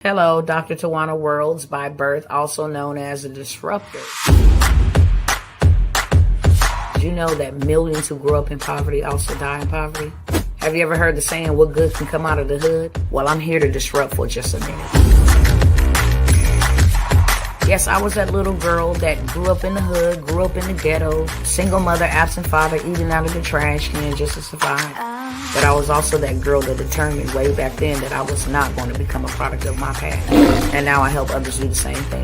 Hello, Dr. Tawana Worlds, by birth also known as a disruptor. Did you know that millions who grow up in poverty also die in poverty? Have you ever heard the saying, what good can come out of the hood? Well, I'm here to disrupt for just a minute. Yes, I was that little girl that grew up in the hood, grew up in the ghetto, single mother, absent father, eating out of the trash can just to survive. But I was also that girl that determined way back then that I was not going to become a product of my past. And now I help others do the same thing.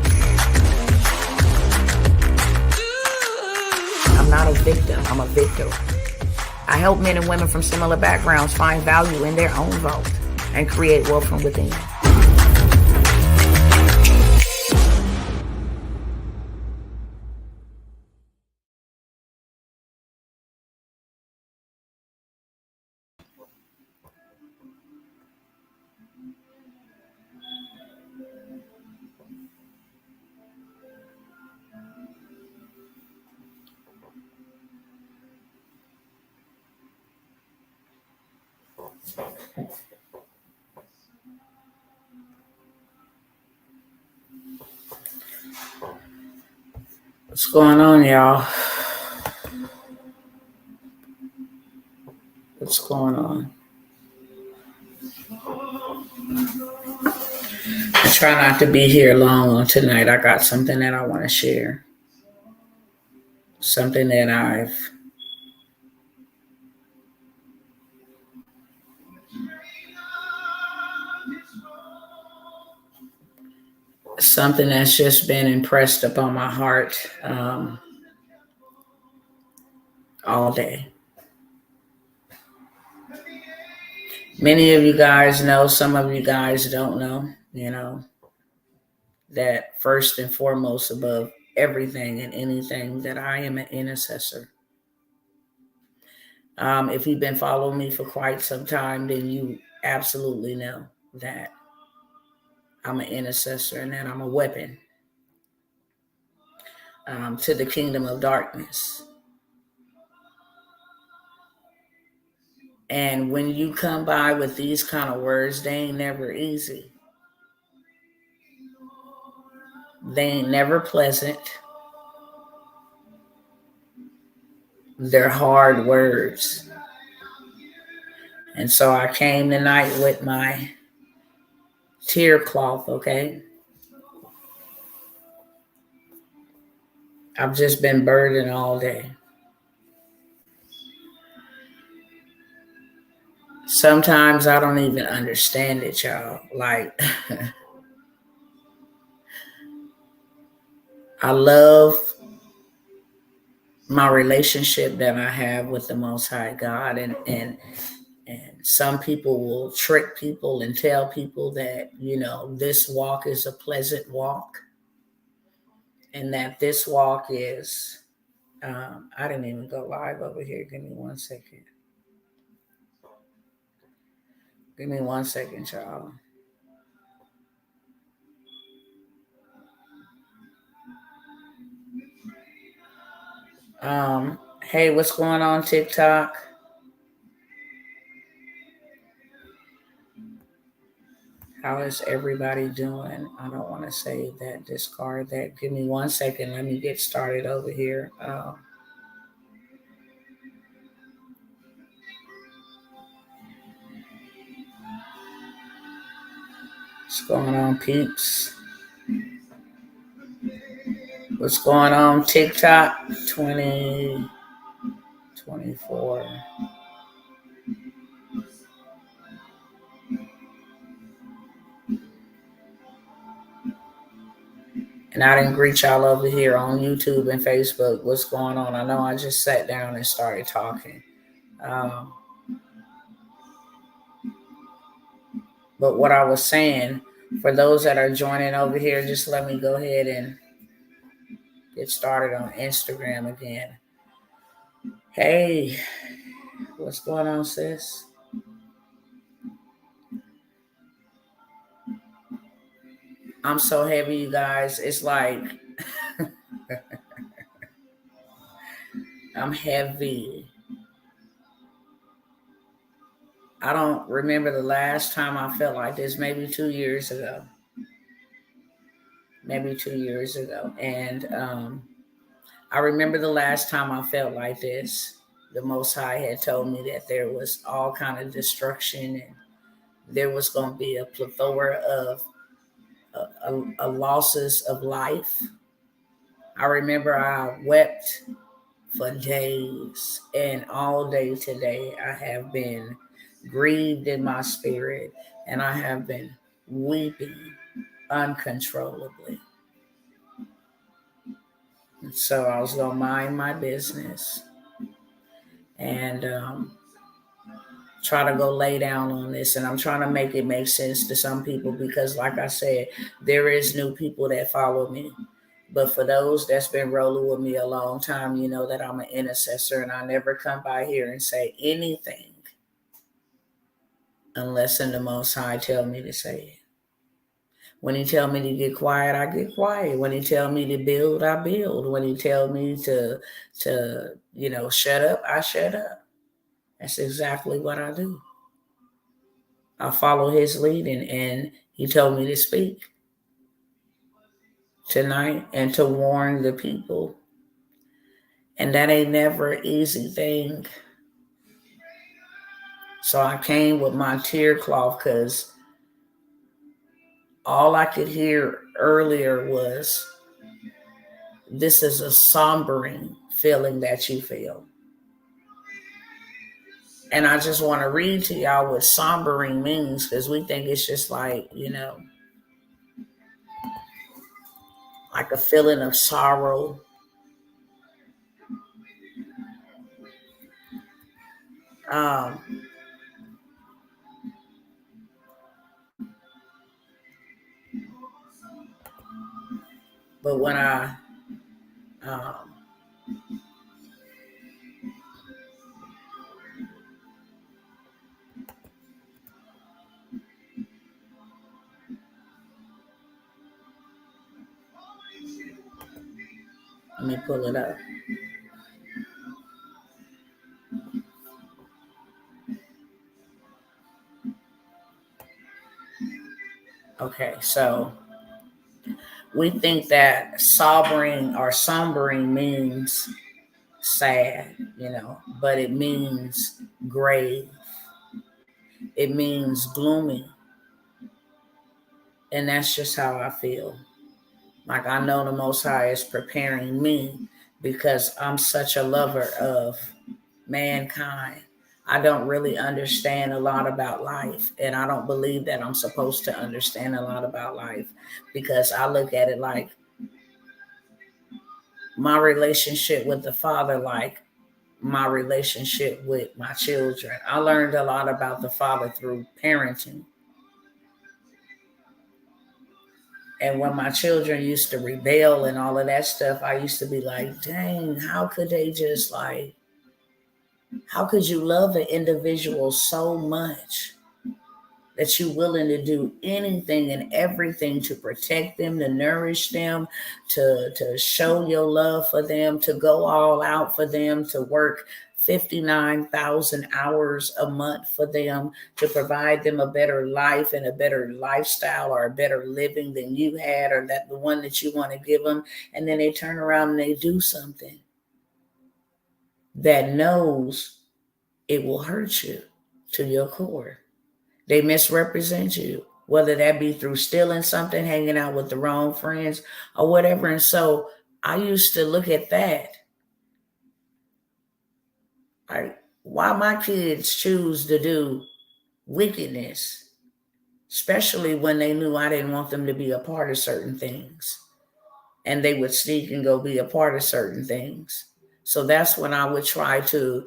I'm not a victim, I'm a victor. I help men and women from similar backgrounds find value in their own vault and create wealth from within. What's going on, y'all? What's going on? I try not to be here long tonight. I got something that I want to share. Something that something that's just been impressed upon my heart all day. Many of you guys know, some of you guys don't know, that first and foremost above everything and anything that I am an intercessor. If you've been following me for quite some time, then you absolutely know that I'm an intercessor and that I'm a weapon to the kingdom of darkness. And when you come by with these kind of words, they ain't never easy. They ain't never pleasant. They're hard words. And so I came tonight with my tear cloth, okay? I've just been burdened all day. Sometimes I don't even understand it, y'all. Like, I love my relationship that I have with the Most High God. And some people will trick people and tell people that, this walk is a pleasant walk. And that this walk is, I didn't even go live over here. Give me 1 second. Give me 1 second, y'all. Hey, what's going on, TikTok? How is everybody doing? I don't want to save that, discard that. Give me 1 second. Let me get started over here. What's going on, peeps? What's going on, TikTok? 2024. And I didn't greet y'all over here on YouTube and Facebook. What's going on? I know I just sat down and started talking. But what I was saying, for those that are joining over here, just let me go ahead and get started on Instagram again. Hey, what's going on, sis? I'm so heavy, you guys. It's like I'm heavy. I don't remember the last time I felt like this, maybe 2 years ago. maybe 2 years ago. And I remember the last time I felt like this. The Most High had told me that there was all kind of destruction, and there was going to be a plethora of losses of life. I remember I wept for days, and all day today I have been grieved in my spirit, and I have been weeping uncontrollably. And so I was going to mind my business and try to go lay down on this. And I'm trying to make it make sense to some people because, like I said, there is new people that follow me. But for those that's been rolling with me a long time, you know that I'm an intercessor, and I never come by here and say anything unless in the Most High tell me to say it. When he tell me to get quiet, I get quiet. When he tell me to build, I build. When he tell me to shut up, I shut up. That's exactly what I do. I follow his leading, and he told me to speak tonight and to warn the people. And that ain't never an easy thing. So I came with my tear cloth because all I could hear earlier was, this is a sombering feeling that you feel. And I just want to read to y'all what sombering means, because we think it's just like, like a feeling of sorrow. But when I let me pull it up. Okay, so we think that sombering means sad, but it means grave. It means gloomy. And that's just how I feel. Like I know the Most High is preparing me because I'm such a lover of mankind. I don't really understand a lot about life, and I don't believe that I'm supposed to understand a lot about life, because I look at it like my relationship with the Father, like my relationship with my children. I learned a lot about the Father through parenting. And when my children used to rebel and all of that stuff, I used to be like, dang, how could they just how could you love an individual so much that you're willing to do anything and everything to protect them, to nourish them, to show your love for them, to go all out for them, to work 59,000 hours a month for them, to provide them a better life and a better lifestyle or a better living than you had, or that the one that you want to give them. And then they turn around and they do something that knows it will hurt you to your core. They misrepresent you, whether that be through stealing something, hanging out with the wrong friends, or whatever. And so I used to look at that. Like, why my kids choose to do wickedness, especially when they knew I didn't want them to be a part of certain things. And they would sneak and go be a part of certain things. So that's when I would try to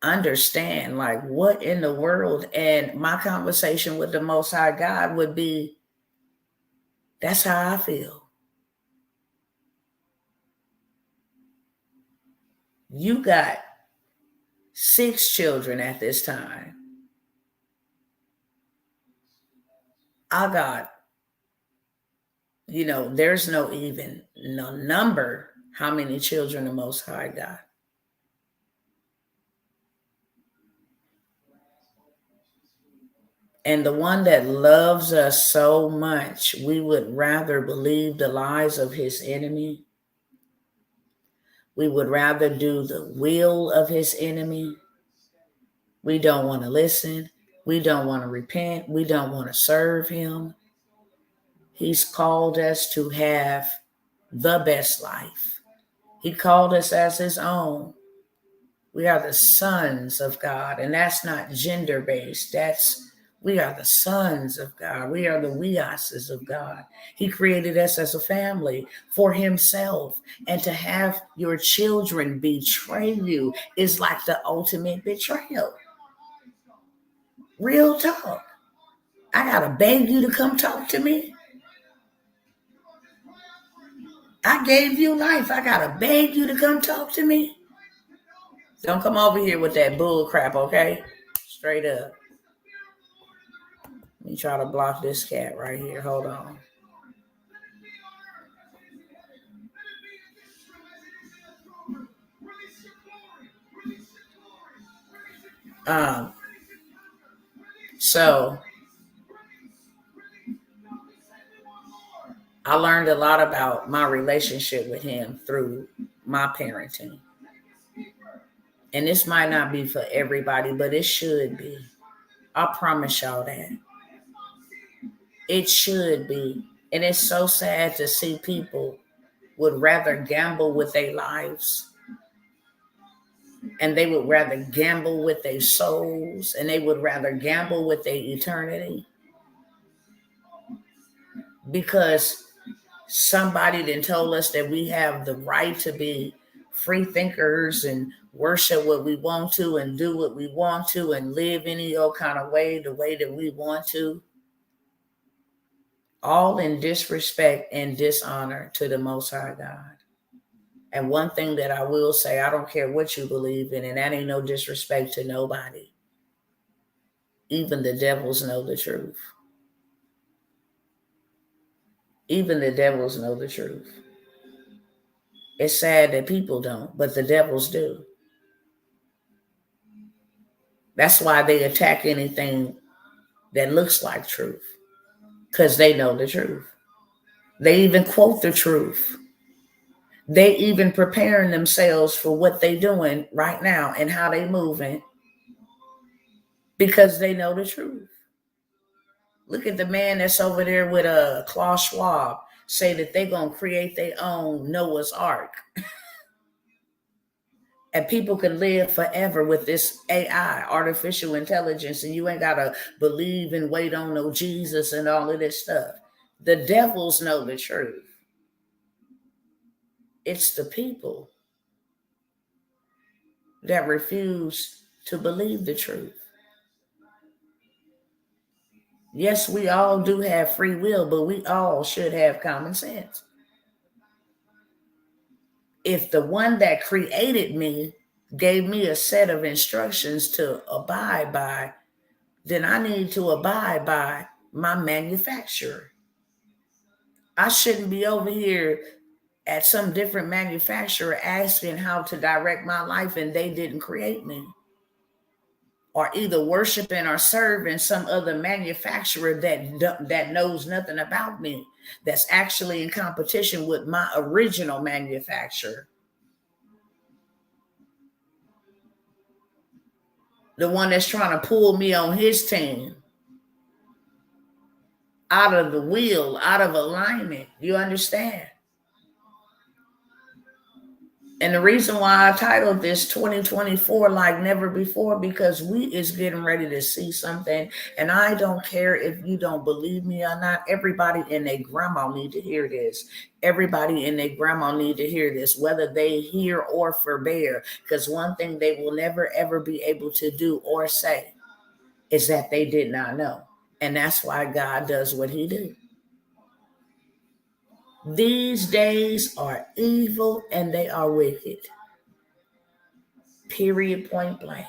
understand, like, what in the world. And my conversation with the Most High God would be, that's how I feel. You got 6 children at this time. I got, there's no number how many children the Most High got. And the one that loves us so much, we would rather believe the lies of his enemy. We would rather do the will of his enemy. We don't want to listen. We don't want to repent. We don't want to serve him. He's called us to have the best life. He called us as his own. We are the sons of God, and that's not gender based. We are the sons of God. We are the weases of God. He created us as a family for himself. And to have your children betray you is like the ultimate betrayal. Real talk. I gotta beg you to come talk to me. I gave you life. I gotta beg you to come talk to me. Don't come over here with that bull crap, okay? Straight up. Let me try to block this cat right here. Hold on. So I learned a lot about my relationship with him through my parenting. And this might not be for everybody, but it should be. I promise y'all that. It should be. And it's so sad to see people would rather gamble with their lives, and they would rather gamble with their souls, and they would rather gamble with their eternity because somebody then told us that we have the right to be free thinkers and worship what we want to and do what we want to and live any old kind of way, the way that we want to, all in disrespect and dishonor to the Most High God. And one thing that I will say, I don't care what you believe in, and that ain't no disrespect to nobody. Even the devils know the truth. Even the devils know the truth. It's sad that people don't, but the devils do. That's why they attack anything that looks like truth, because they know the truth. They even quote the truth. They even preparing themselves for what they doing right now and how they moving because they know the truth. Look at the man that's over there with a Klaus Schwab say that they're going to create their own Noah's Ark. And people can live forever with this AI, artificial intelligence, and you ain't got to believe and wait on no Jesus and all of this stuff. The devils know the truth. It's the people that refuse to believe the truth. Yes, we all do have free will, but we all should have common sense. If the one that created me gave me a set of instructions to abide by, then I need to abide by my manufacturer. I shouldn't be over here at some different manufacturer asking how to direct my life and they didn't create me. Or either worshiping or serving some other manufacturer that knows nothing about me, that's actually in competition with my original manufacturer. The one that's trying to pull me on his team out of the wheel, out of alignment. You understand? And the reason why I titled this 2024 like never before, because we is getting ready to see something. And I don't care if you don't believe me or not. Everybody and their grandma need to hear this. Everybody and their grandma need to hear this, whether they hear or forbear. Because one thing they will never, ever be able to do or say is that they did not know. And that's why God does what he did. These days are evil and they are wicked. Period, point blank.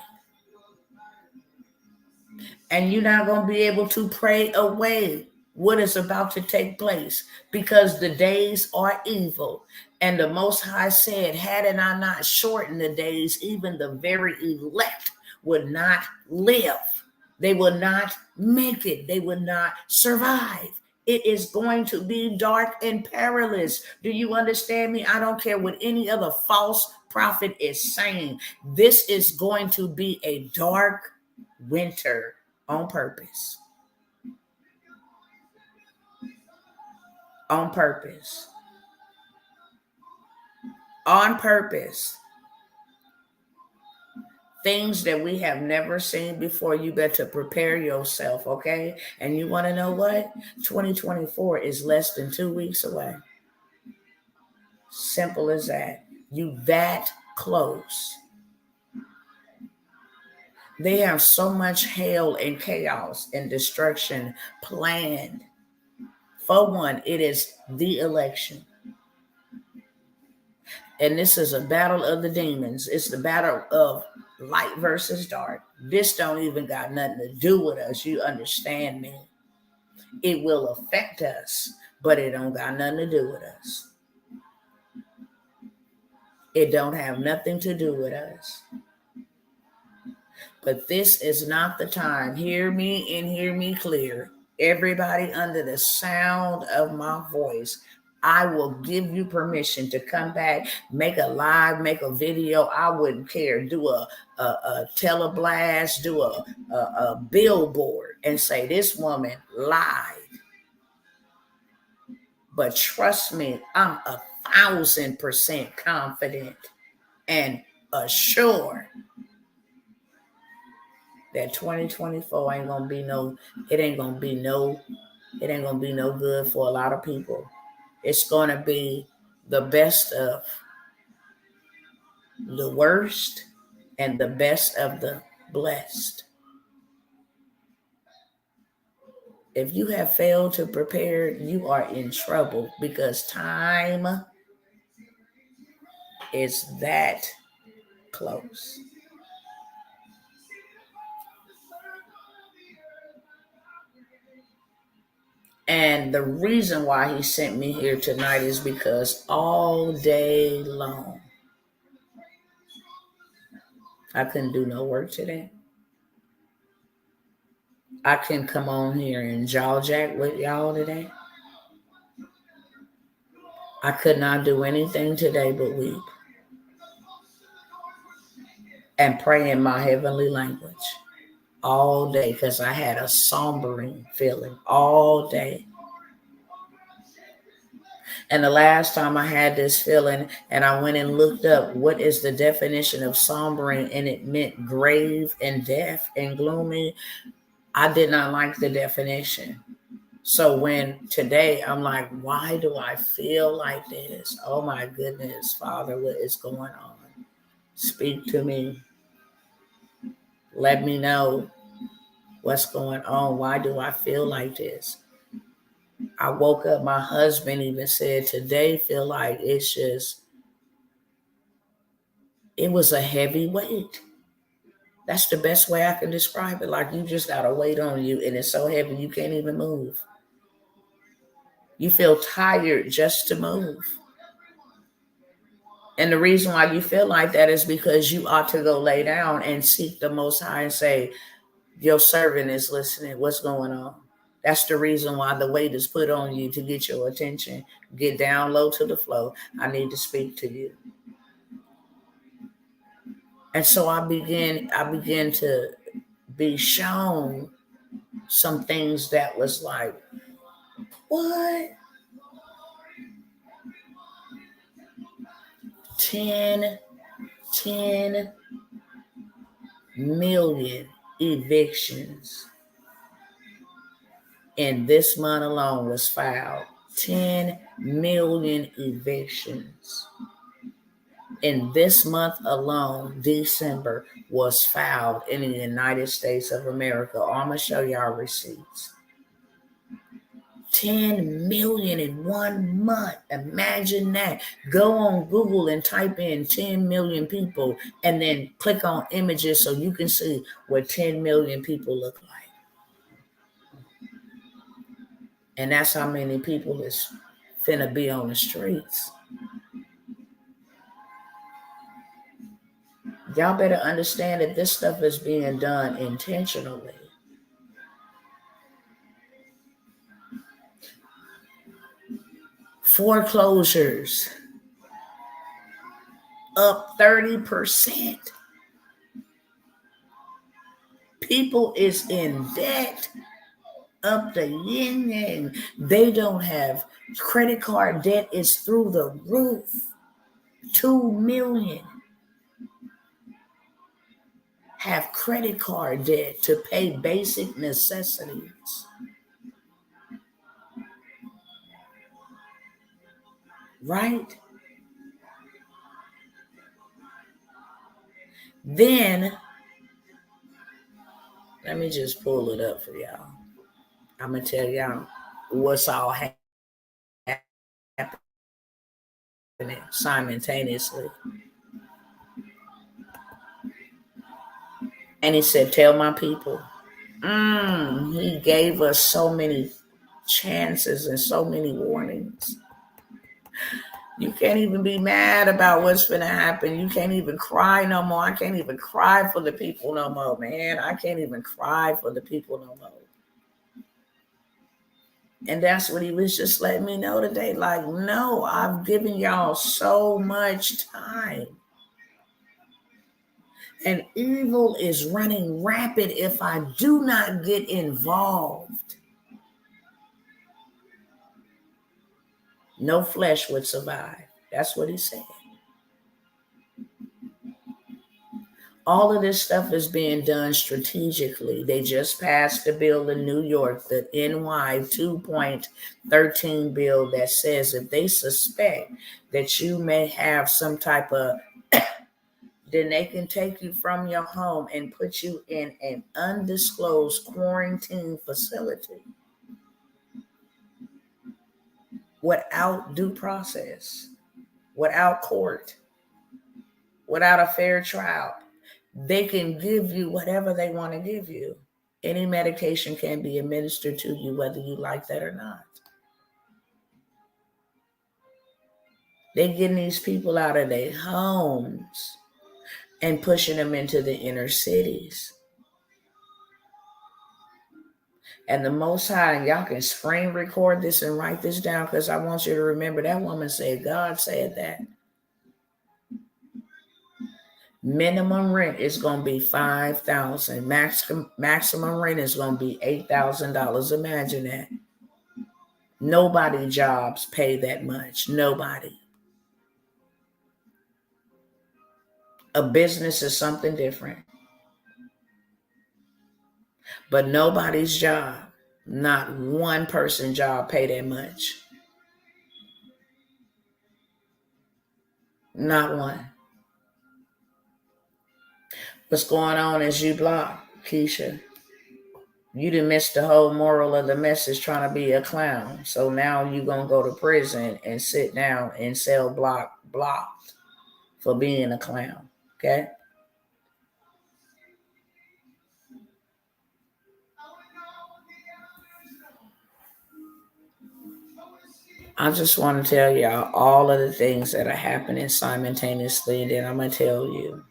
And you're not going to be able to pray away what is about to take place because the days are evil. And the Most High said, had it I not shortened the days, even the very elect would not live. They will not make it. They will not survive. It is going to be dark and perilous. Do you understand me? I don't care what any other false prophet is saying. This is going to be a dark winter on purpose. On purpose. On purpose. Things that we have never seen before. You better prepare yourself, okay? And you want to know what? 2024 is less than 2 weeks away. Simple as that. You that close. They have so much hell and chaos and destruction planned. For one, it is the election. And this is a battle of the demons. It's the battle of light versus dark. This don't even got nothing to do with us. You understand me? It will affect us, but it don't got nothing to do with us. It don't have nothing to do with us. But this is not the time. Hear me and hear me clear. Everybody under the sound of my voice, I will give you permission to come back, make a live, make a video. I wouldn't care. Do a teleblast, do a billboard and say, this woman lied. But trust me, I'm 1,000% confident and assured that 2024 ain't gonna be no good for a lot of people. It's gonna be the best of the worst and the best of the blessed. If you have failed to prepare, you are in trouble, because time is that close. And the reason why he sent me here tonight is because all day long, I couldn't do no work today. I can come on here and jaw jack with y'all today. I could not do anything today but weep and pray in my heavenly language all day, because I had a sombering feeling all day. And the last time I had this feeling, and I went and looked up what is the definition of sombering, and it meant grave and death and gloomy. I did not like the definition. So when today I'm like, why do I feel like this? Oh my goodness, Father, what is going on? Speak to me. Let me know what's going on. Why do I feel like this? I woke up, my husband even said today feel like it's just, it was a heavy weight. That's the best way I can describe it. Like you just got a weight on you and it's so heavy you can't even move. You feel tired just to move. And the reason why you feel like that is because you ought to go lay down and seek the Most High and say, your servant is listening. What's going on? That's the reason why the weight is put on you, to get your attention. Get down low to the floor. I need to speak to you. And so I began to be shown some things that was like, what? 10 million evictions in this month alone was filed. 10 million evictions in this month alone, December, was filed in the United States of America. I'm going to show y'all receipts. 10 million in 1 month. Imagine that. Go on Google and type in 10 million people and then click on images so you can see what 10 million people look like. And that's how many people is finna be on the streets. Y'all better understand that this stuff is being done intentionally. Foreclosures up 30%. People is in debt up the yin yang. They don't have credit card debt is through the roof. 2 million have credit card debt to pay basic necessities. Right? Then, let me just pull it up for y'all. I'm going to tell y'all what's all happening simultaneously. And he said, tell my people. He gave us so many chances and so many warnings. You can't even be mad about what's going to happen. You can't even cry no more. I can't even cry for the people no more, man. I can't even cry for the people no more. And that's what he was just letting me know today. Like, no, I've given y'all so much time. And evil is running rapid if I do not get involved. No flesh would survive. That's what he said. All of this stuff is being done strategically. They just passed a bill in New York, the NY 2.13 bill that says if they suspect that you may have some type of, then they can take you from your home and put you in an undisclosed quarantine facility without due process, without court, without a fair trial. They can give you whatever they want to give you. Any medication can be administered to you, whether you like that or not. They're getting these people out of their homes and pushing them into the inner cities. And the Most High, y'all can screen record this and write this down because I want you to remember that woman said, God said that. Minimum rent is going to be $5,000. Maximum rent is going to be $8,000. Imagine that. Nobody jobs pay that much. Nobody. A business is something different. But nobody's job, not one person's job pay that much. Not one. What's going on as you block, Keisha? You done missed the whole moral of the message trying to be a clown. So now you're going to go to prison and sit down and sell blocked for being a clown. Okay? I just want to tell y'all all of the things that are happening simultaneously, and then I'm going to tell you.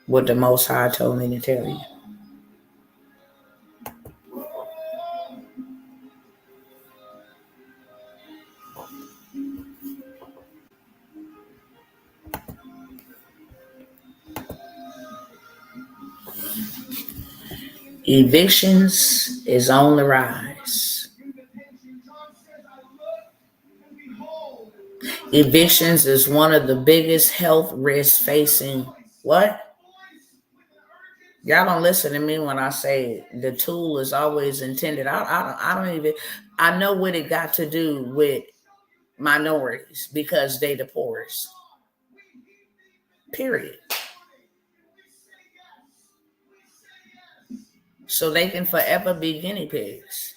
What the Most High told me to tell you. Evictions is on the rise. Evictions is one of the biggest health risks facing what? Y'all don't listen to me when I say the tool is always intended. I know what it got to do with minorities because they the poorest. Period. So they can forever be guinea pigs.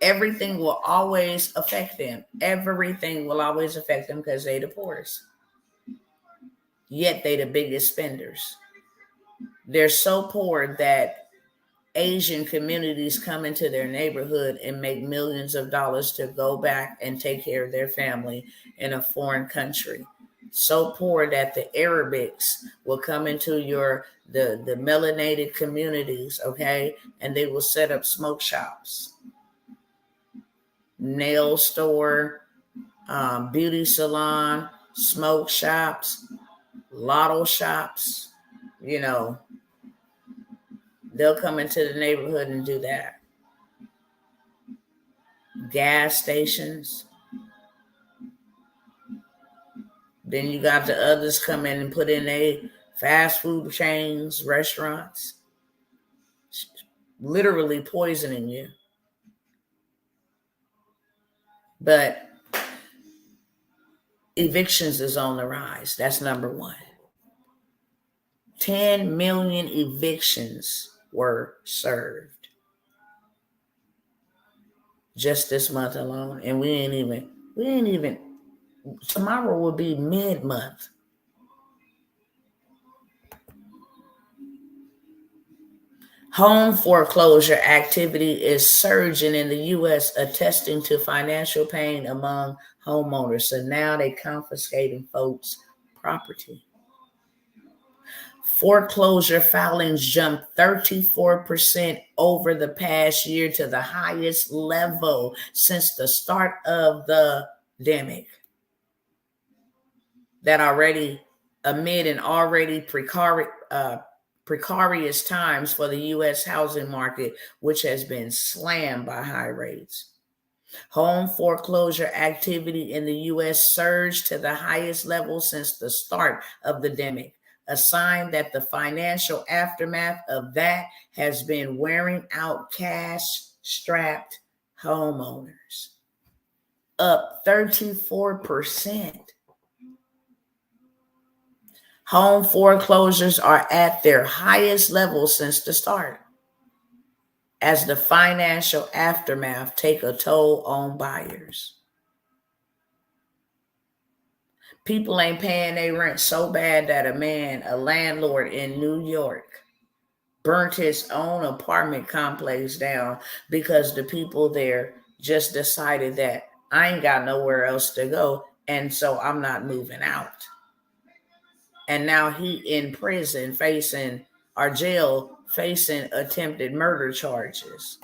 Everything will always affect them. Everything will always affect them because they the poorest. Yet they the biggest spenders. They're so poor that Asian communities come into their neighborhood and make millions of dollars to go back and take care of their family in a foreign country. so poor that the Arabics will come into the melanated communities, okay, and they will set up smoke shops, nail store, beauty salon, smoke shops, lotto shops. You know, they'll come into the neighborhood and do that. Gas stations. Then you got the others come in and put in a fast food chains, restaurants, literally poisoning you. But evictions is on the rise. That's number one. 10 million evictions were served just this month alone. And we ain't even, tomorrow will be mid-month. Home foreclosure activity is surging in the U.S., attesting to financial pain among homeowners. So now they confiscating folks' property. Foreclosure filings jumped 34% over the past year to the highest level since the start of the pandemic. That already, amid an already precarious times for the U.S. housing market, which has been slammed by high rates. Home foreclosure activity in the U.S. surged to the highest level since the start of the pandemic, a sign that the financial aftermath of that has been wearing out cash-strapped homeowners. Up 34%. Home foreclosures are at their highest level since the start, as the financial aftermath take a toll on buyers. People ain't paying their rent so bad that a landlord in New York, burnt his own apartment complex down because the people there just decided that I ain't got nowhere else to go, and so I'm not moving out. And now he in prison facing, or jail, facing attempted murder charges.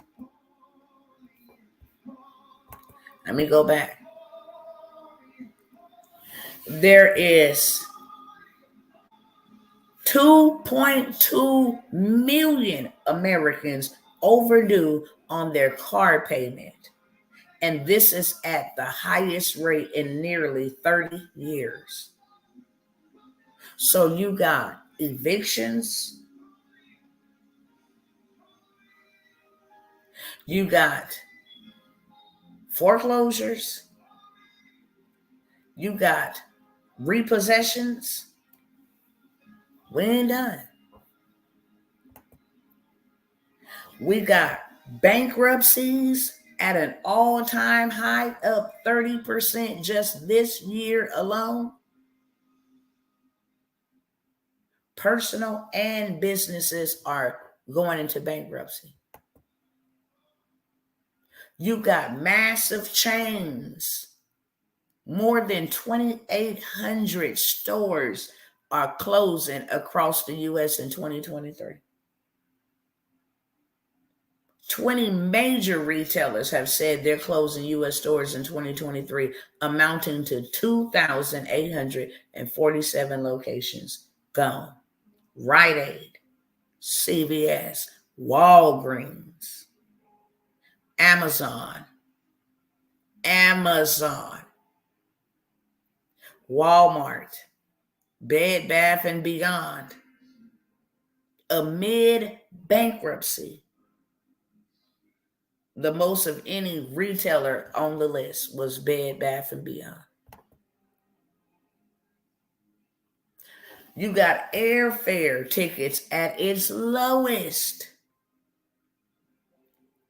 Let me go back. There is 2.2 million Americans overdue on their car payment. And this is at the highest rate in nearly 30 years. So you got evictions, you got foreclosures, you got repossessions. We ain't done. We got bankruptcies at an all-time high, up 30% just this year alone. Personal and businesses are going into bankruptcy. You got massive chains. More than 2,800 stores are closing across the U.S. in 2023. 20 major retailers have said they're closing U.S. stores in 2023, amounting to 2,847 locations gone. Rite Aid, CVS, Walgreens, Amazon, Walmart, Bed Bath & Beyond. Amid bankruptcy, the most of any retailer on the list was Bed Bath & Beyond. You got airfare tickets at its lowest.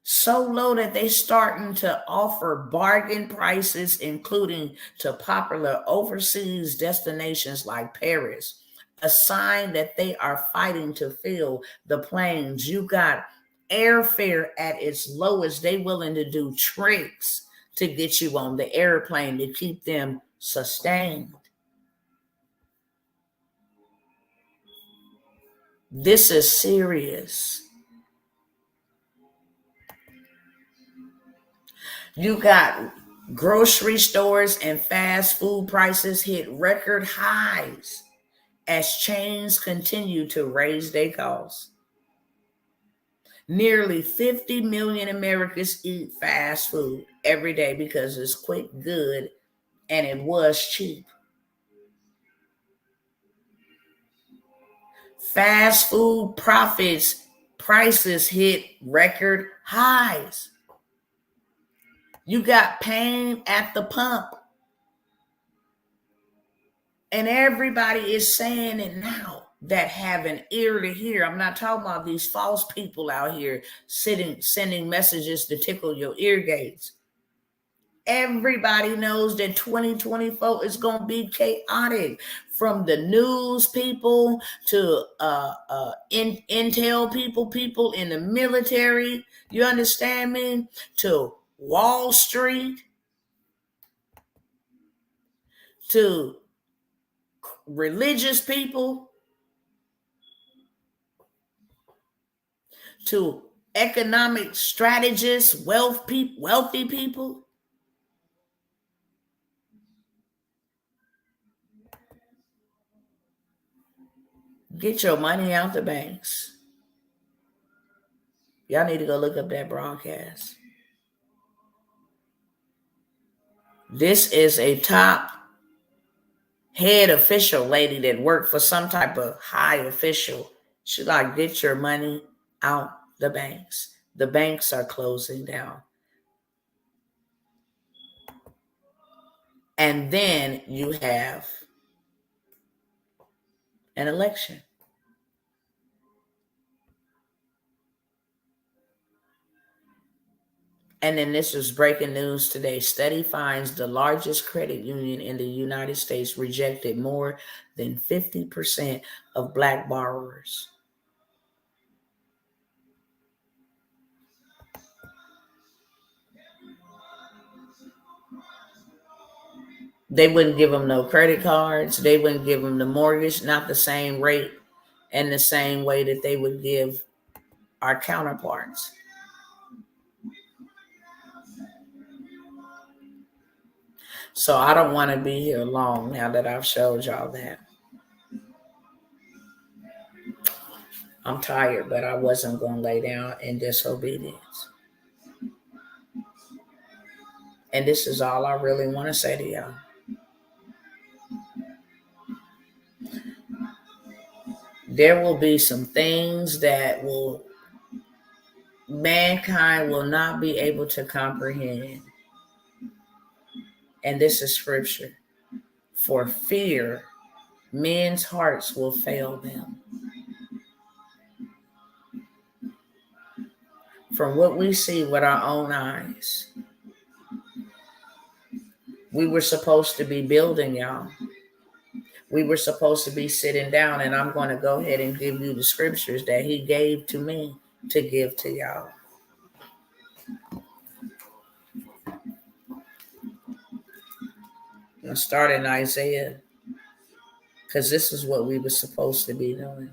So low that they starting to offer bargain prices, including to popular overseas destinations like Paris, a sign that they are fighting to fill the planes. You got airfare at its lowest. They willing to do tricks to get you on the airplane to keep them sustained. This is serious. You got grocery stores and fast food prices hit record highs as chains continue to raise their costs. Nearly 50 million Americans eat fast food every day because it's quick, good, and it was cheap. Fast food prices hit record highs. You got pain at the pump. And everybody is saying it now that have an ear to hear. I'm not talking about these false people out here sending messages to tickle your ear gates. Everybody knows that 2024 is going to be chaotic, from the news people to intel people in the military. You understand me? To Wall Street, to religious people, to economic strategists, wealthy people. Get your money out the banks. Y'all need to go look up that broadcast. This is a top head official lady that worked for some type of high official. She like, get your money out the banks. The banks are closing down. And then you have an election. And then this is breaking news today. Study finds the largest credit union in the United States rejected more than 50% of Black borrowers. They wouldn't give them no credit cards. They wouldn't give them the mortgage, not the same rate and the same way that they would give our counterparts. So I don't want to be here long now that I've showed y'all that. I'm tired, but I wasn't going to lay down in disobedience. And this is all I really want to say to y'all. There will be some things that mankind will not be able to comprehend. And this is scripture. For fear, men's hearts will fail them. From what we see with our own eyes, we were supposed to be building, y'all. We were supposed to be sitting down, and I'm going to go ahead and give you the scriptures that he gave to me to give to y'all. I'm going to start in Isaiah, because this is what we were supposed to be doing.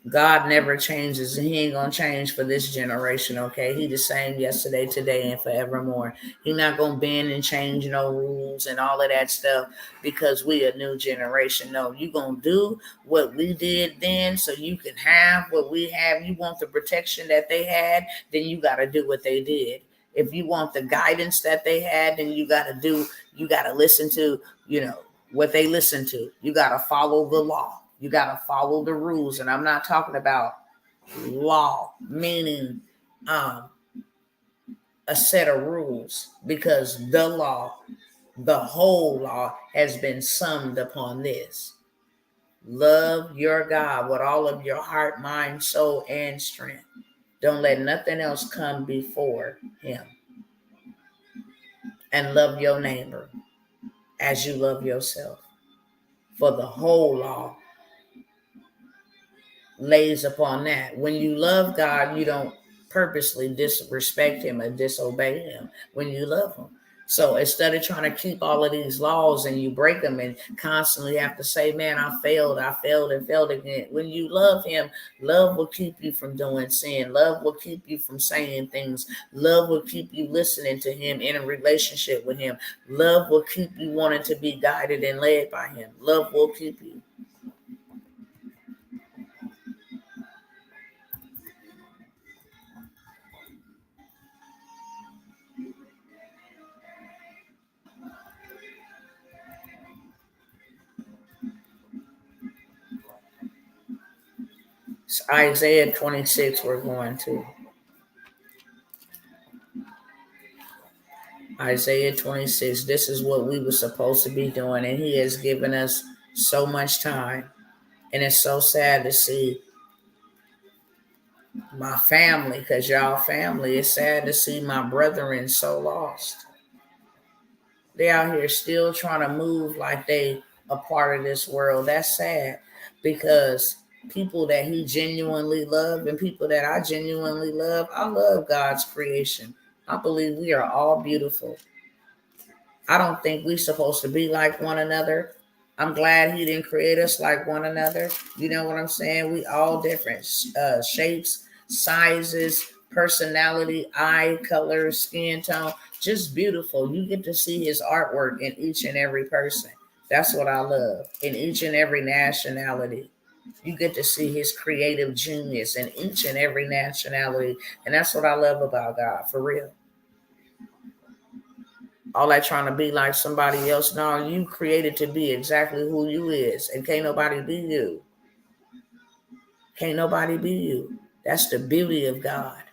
God never changes, and he ain't going to change for this generation, okay? He the same yesterday, today, and forevermore. He not going to bend and change no rules and all of that stuff because we a new generation. No, you going to do what we did then so you can have what we have. You want the protection that they had, then you got to do what they did. If you want the guidance that they had, then you got to listen to, what they listen to. You got to follow the law. You got to follow the rules. And I'm not talking about law, meaning a set of rules, because the law, the whole law, has been summed upon this. Love your God with all of your heart, mind, soul, and strength. Don't let nothing else come before him. And love your neighbor as you love yourself. For the whole law lays upon that. When you love God, you don't purposely disrespect him or disobey him when you love him. So instead of trying to keep all of these laws and you break them and constantly have to say, man, I failed and failed again. When you love him, love will keep you from doing sin. Love will keep you from saying things. Love will keep you listening to him, in a relationship with him. Love will keep you wanting to be guided and led by him. Love will keep you. It's Isaiah 26 we're going to. Isaiah 26. This is what we were supposed to be doing, and he has given us so much time. And it's so sad to see my family, because y'all family. It's sad to see my brethren so lost. They out here still trying to move like they a part of this world. That's sad, because people that he genuinely loved and people that I genuinely love, I love God's creation. I believe we are all beautiful. I don't think we're supposed to be like one another. I'm glad he didn't create us like one another. You know what I'm saying? We all different shapes, sizes, personality, eye color, skin tone, just beautiful. You get to see his artwork in each and every person. That's what I love. In each and every nationality, you get to see his creative genius in each and every nationality. And that's what I love about God, for real. All that trying to be like somebody else. No, you created to be exactly who you is, and can't nobody be you. Can't nobody be you. That's the beauty of God.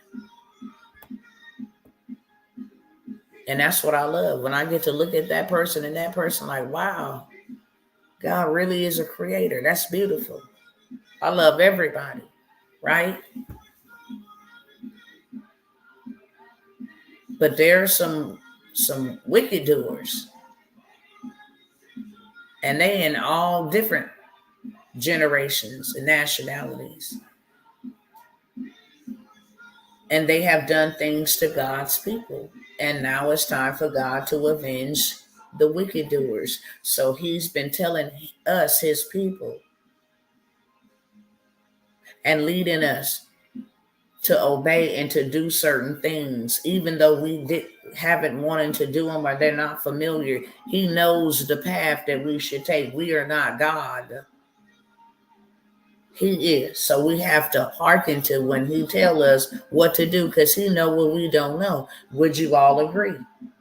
And that's what I love. When I get to look at that person and that person like, wow, God really is a creator. That's beautiful. I love everybody, right? But there are some wicked doers, and they in all different generations and nationalities. And they have done things to God's people. And now it's time for God to avenge the wicked doers. So he's been telling us, his people, and leading us to obey and to do certain things, even though we haven't wanted to do them or they're not familiar. He knows the path that we should take. We are not God. He is. So we have to hearken to when he tell us what to do, because he know what we don't know. Would you all agree?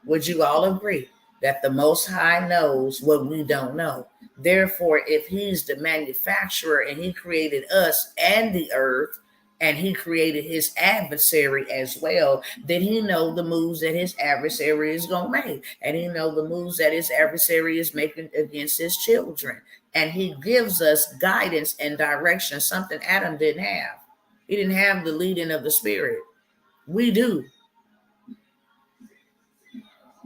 Would you all agree that the Most High knows what we don't know? Therefore, if he's the manufacturer and he created us and the earth, and he created his adversary as well, then he know the moves that his adversary is going to make. And he know the moves that his adversary is making against his children. And he gives us guidance and direction, something Adam didn't have. He didn't have the leading of the Spirit. We do.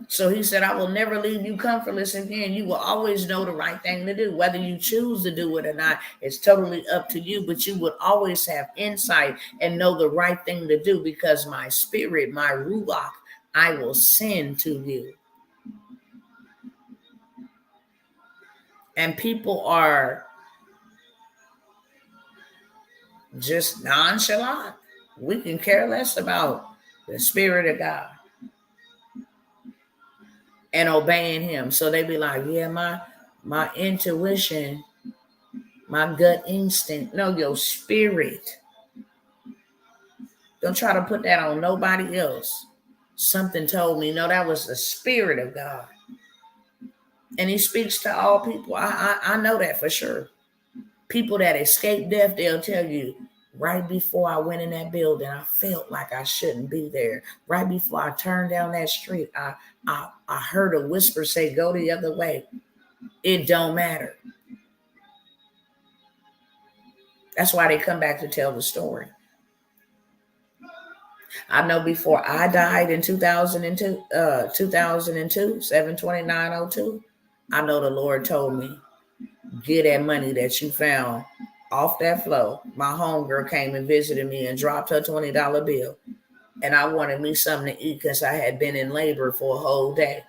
So he said, I will never leave you comfortless again. You will always know the right thing to do. Whether you choose to do it or not, it's totally up to you. But you would always have insight and know the right thing to do, because my spirit, my ruach, I will send to you. And people are just nonchalant. We can care less about the Spirit of God and obeying him. So they be like, yeah, my intuition, my gut instinct. No, your spirit. Don't try to put that on nobody else. Something told me, no, that was the Spirit of God. And he speaks to all people. I know that for sure. People that escape death, they'll tell you, right before I went in that building, I felt like I shouldn't be there. Right before I turned down that street, I heard a whisper say, go the other way. It don't matter. That's why they come back to tell the story. I know before I died in 2002, 7/29/02, I know the Lord told me, get that money that you found off that flow. My homegirl came and visited me and dropped her $20 bill. And I wanted me something to eat because I had been in labor for a whole day.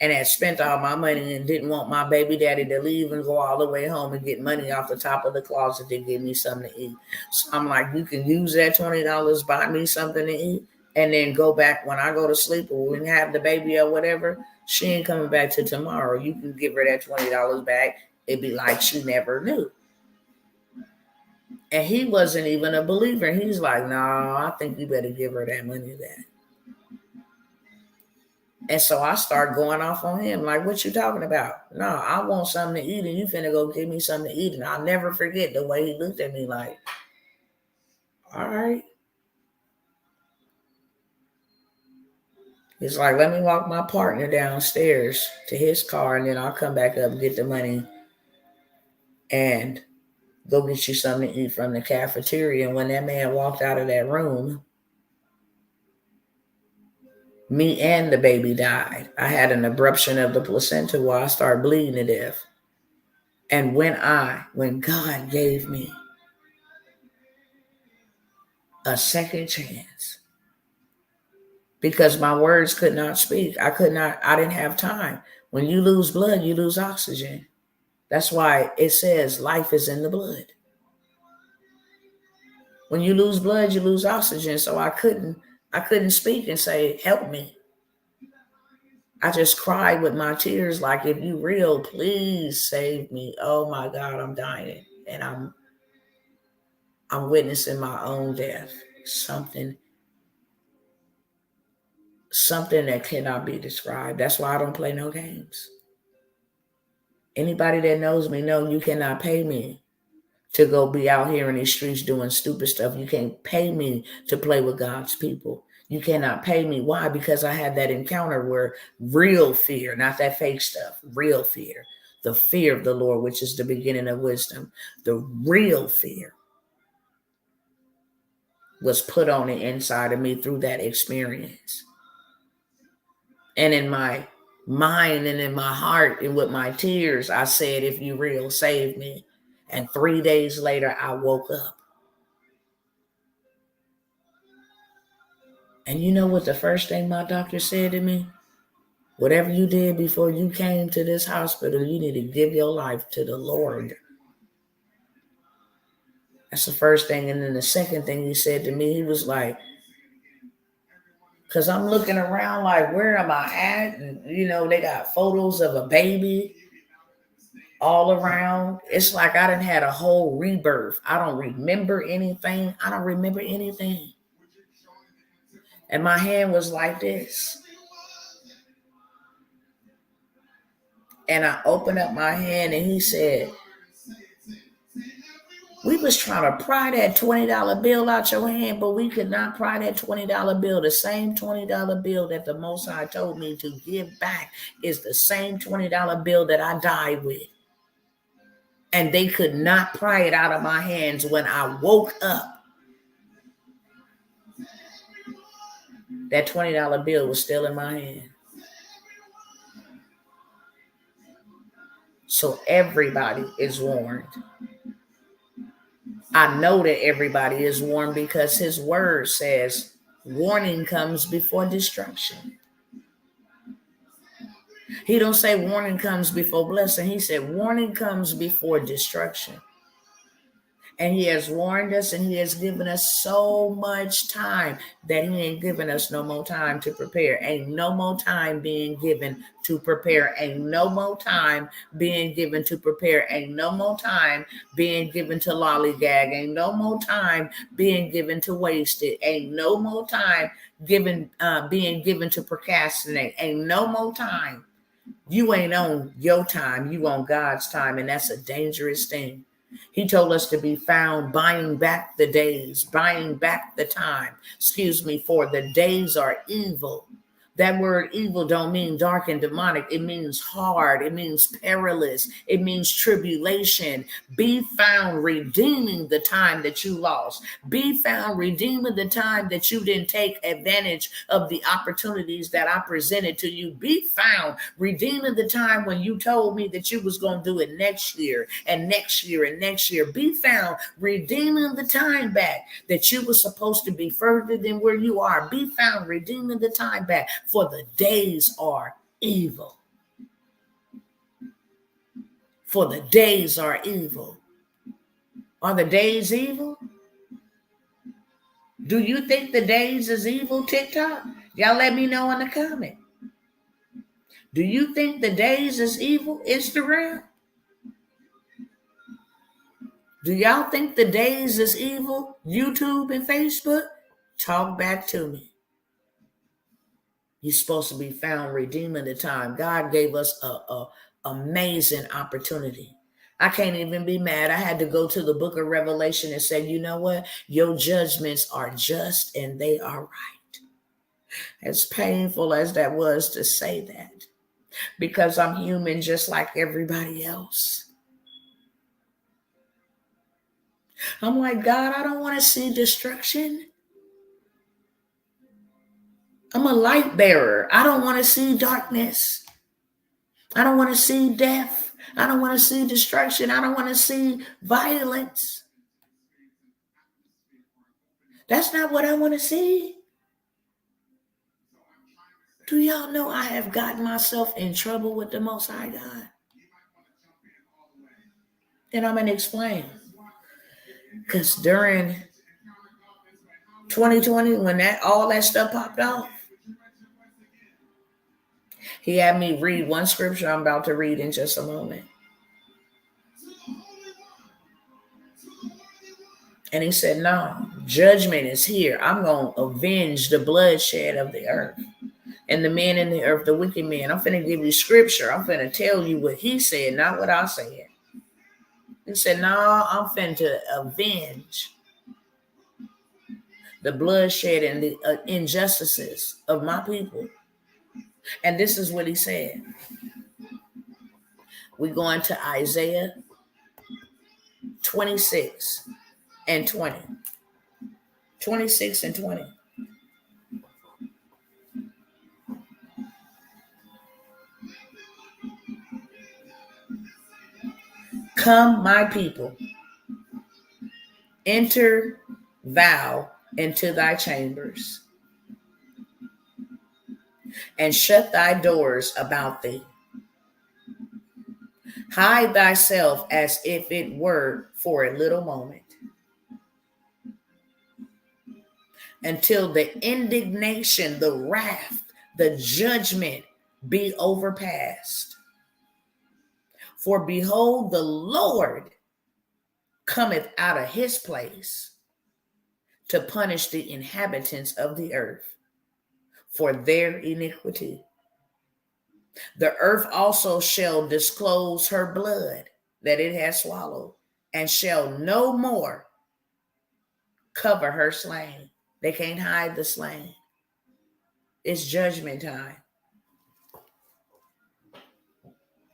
and had spent all my money and didn't want my baby daddy to leave and go all the way home and get money off the top of the closet to give me something to eat. So I'm like, you can use that $20, buy me something to eat, and then go back when I go to sleep or when we have the baby or whatever. She ain't coming back till tomorrow. You can give her that $20 back. It'd be like she never knew. And he wasn't even a believer. He's like, no, I think you better give her that money back. And so I start going off on him, like, what you talking about? No, I want something to eat, and you finna go give me something to eat. And I'll never forget the way he looked at me like, all right. He's like, let me walk my partner downstairs to his car, and then I'll come back up and get the money and go get you something to eat from the cafeteria. And when that man walked out of that room, me and the baby died. I had an abruption of the placenta where I started bleeding to death. And when God gave me a second chance, because my words could not speak, I didn't have time. When you lose blood, you lose oxygen. That's why it says life is in the blood. When you lose blood, you lose oxygen. So I couldn't speak and say, help me. I just cried with my tears, like, if you real, please save me. Oh my God, I'm dying. And I'm witnessing my own death. Something that cannot be described. That's why I don't play no games. Anybody that knows me know you cannot pay me to go be out here in these streets doing stupid stuff. You can't pay me to play with God's people. You cannot pay me. Why? Because I had that encounter where real fear, not that fake stuff, real fear, the fear of the Lord, which is the beginning of wisdom, the real fear was put on the inside of me through that experience. And in my mind and in my heart and with my tears, I said, if you real, save me. And 3 days later, I woke up. And you know what the first thing my doctor said to me? Whatever you did before you came to this hospital, you need to give your life to the Lord. That's the first thing. And then the second thing he said to me, he was like, because I'm looking around like, where am I at? And, they got photos of a baby all around. It's like I done had a whole rebirth. I don't remember anything. And my hand was like this. And I opened up my hand and he said, we was trying to pry that $20 bill out your hand, but we could not pry that $20 bill. The same $20 bill that the Most High told me to give back is the same $20 bill that I died with. And they could not pry it out of my hands. When I woke up, that $20 bill was still in my hand. So everybody is warned. I know that everybody is warned because his word says warning comes before destruction. He don't say warning comes before blessing. He said warning comes before destruction. And he has warned us and he has given us so much time that he ain't giving us no more time to prepare. Ain't no more time being given to prepare. Ain't no more time being given to prepare. Ain't no more time being given to lollygag. Ain't no more time being given to waste it. Ain't no more time being given to procrastinate. Ain't no more time. You ain't on your time. You on God's time. And that's a dangerous thing. He told us to be found buying back the days, buying back the time. For the days are evil. That word evil don't mean dark and demonic. It means hard. It means perilous. It means tribulation. Be found redeeming the time that you lost. Be found redeeming the time that you didn't take advantage of the opportunities that I presented to you. Be found redeeming the time when you told me that you was going to do it next year and next year and next year. Be found redeeming the time back that you were supposed to be further than where you are. Be found redeeming the time back. For the days are evil. For the days are evil. Are the days evil? Do you think the days is evil, TikTok? Y'all let me know in the comment. Do you think the days is evil, Instagram? Do y'all think the days is evil, YouTube and Facebook? Talk back to me. You're supposed to be found redeeming the time. God gave us a amazing opportunity. I can't even be mad. I had to go to the book of Revelation and say, you know what? Your judgments are just and they are right. As painful as that was to say that, because I'm human just like everybody else. I'm like, God, I don't want to see destruction. I'm a light bearer. I don't want to see darkness. I don't want to see death. I don't want to see destruction. I don't want to see violence. That's not what I want to see. Do y'all know I have gotten myself in trouble with the Most High God? And I'm going to explain. Because during 2020, when all that stuff popped off, he had me read one scripture I'm about to read in just a moment. And he said, no, judgment is here. I'm going to avenge the bloodshed of the earth. And the men in the earth, the wicked men. I'm finna give you scripture. I'm finna tell you what he said, not what I said. He said, no, I'm finna avenge the bloodshed and the injustices of my people. And this is what he said. We go into Isaiah 26 and 20. 26 and 20. Come, my people, enter thou into thy chambers, and shut thy doors about thee. Hide thyself as if it were for a little moment, until the indignation, the wrath, the judgment be overpassed. For behold, the Lord cometh out of his place to punish the inhabitants of the earth for their iniquity. The earth also shall disclose her blood that it has swallowed, and shall no more cover her slain. They can't hide the slain. It's judgment time.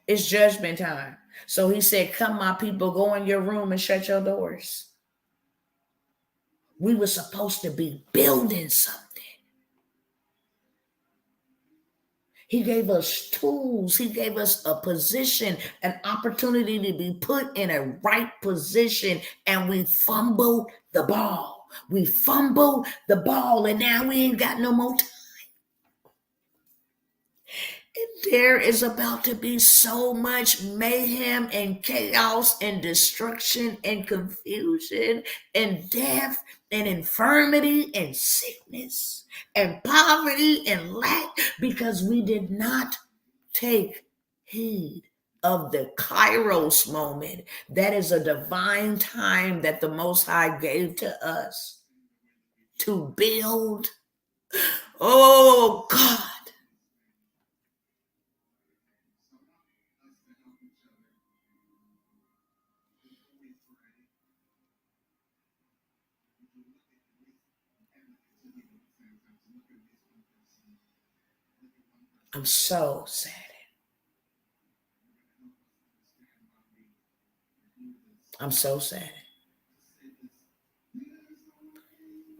It's judgment time. So he said, come, my people, go in your room and shut your doors. We were supposed to be building something. He gave us tools. He gave us a position, an opportunity to be put in a right position, and we fumbled the ball. We fumbled the ball, and now we ain't got no more time. And there is about to be so much mayhem and chaos and destruction and confusion and death and infirmity and sickness and poverty and lack, because we did not take heed of the Kairos moment. That is a divine time that the Most High gave to us to build. Oh, God. I'm so sad. I'm so sad.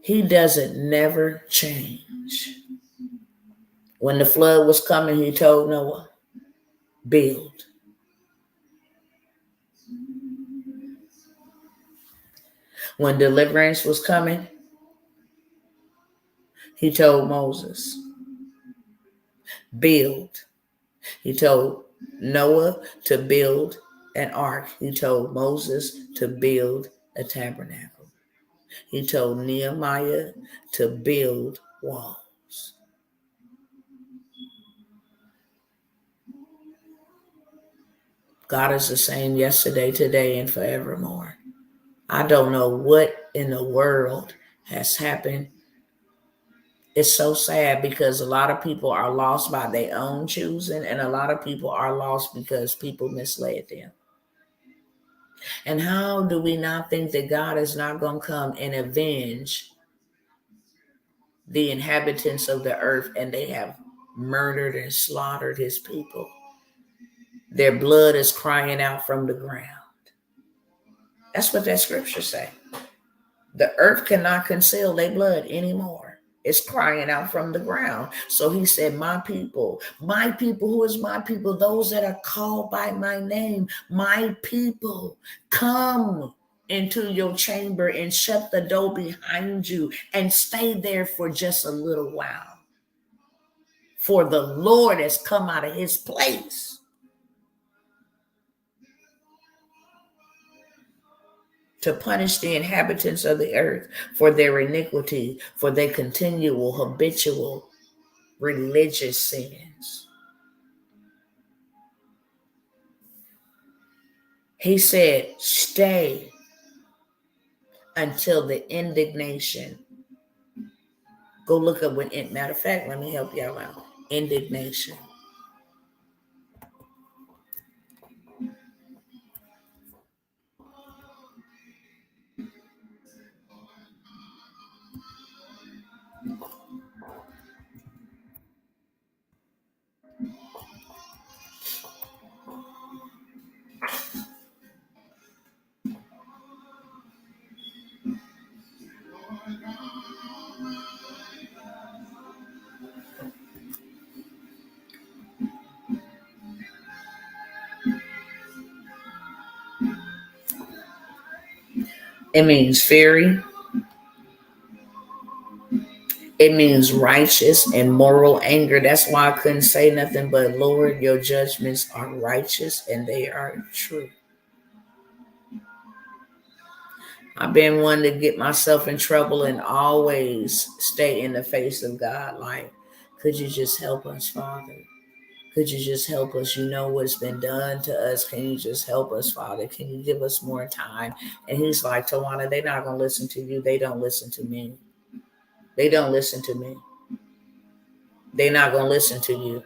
He doesn't never change. When the flood was coming, he told Noah, build. When deliverance was coming, he told Moses, build. He told Noah to build an ark. He told Moses to build a tabernacle. He told Nehemiah to build walls. God is the same yesterday, today, and forevermore. I don't know what in the world has happened. It's so sad because a lot of people are lost by their own choosing, and a lot of people are lost because people misled them. And how do we not think that God is not going to come and avenge the inhabitants of the earth, and they have murdered and slaughtered his people? Their blood is crying out from the ground. That's what that scripture say. The earth cannot conceal their blood anymore. It's crying out from the ground. So he said, my people, who is my people? Those that are called by my name, my people, come into your chamber and shut the door behind you and stay there for just a little while. For the Lord has come out of his place to punish the inhabitants of the earth for their iniquity, for their continual, habitual, religious sins. He said, stay until the indignation. Go look up when, matter of fact, let me help y'all out. Indignation. It means fury. It means righteous and moral anger. That's why I couldn't say nothing but, Lord, your judgments are righteous and they are true. I've been one to get myself in trouble and always stay in the face of God. Like, could you just help us, Father? Could you just help us? You know what's been done to us. Can you just help us, Father? Can you give us more time? And he's like, Tawana, they're not going to listen to you. They don't listen to me. They don't listen to me. They're not going to listen to you.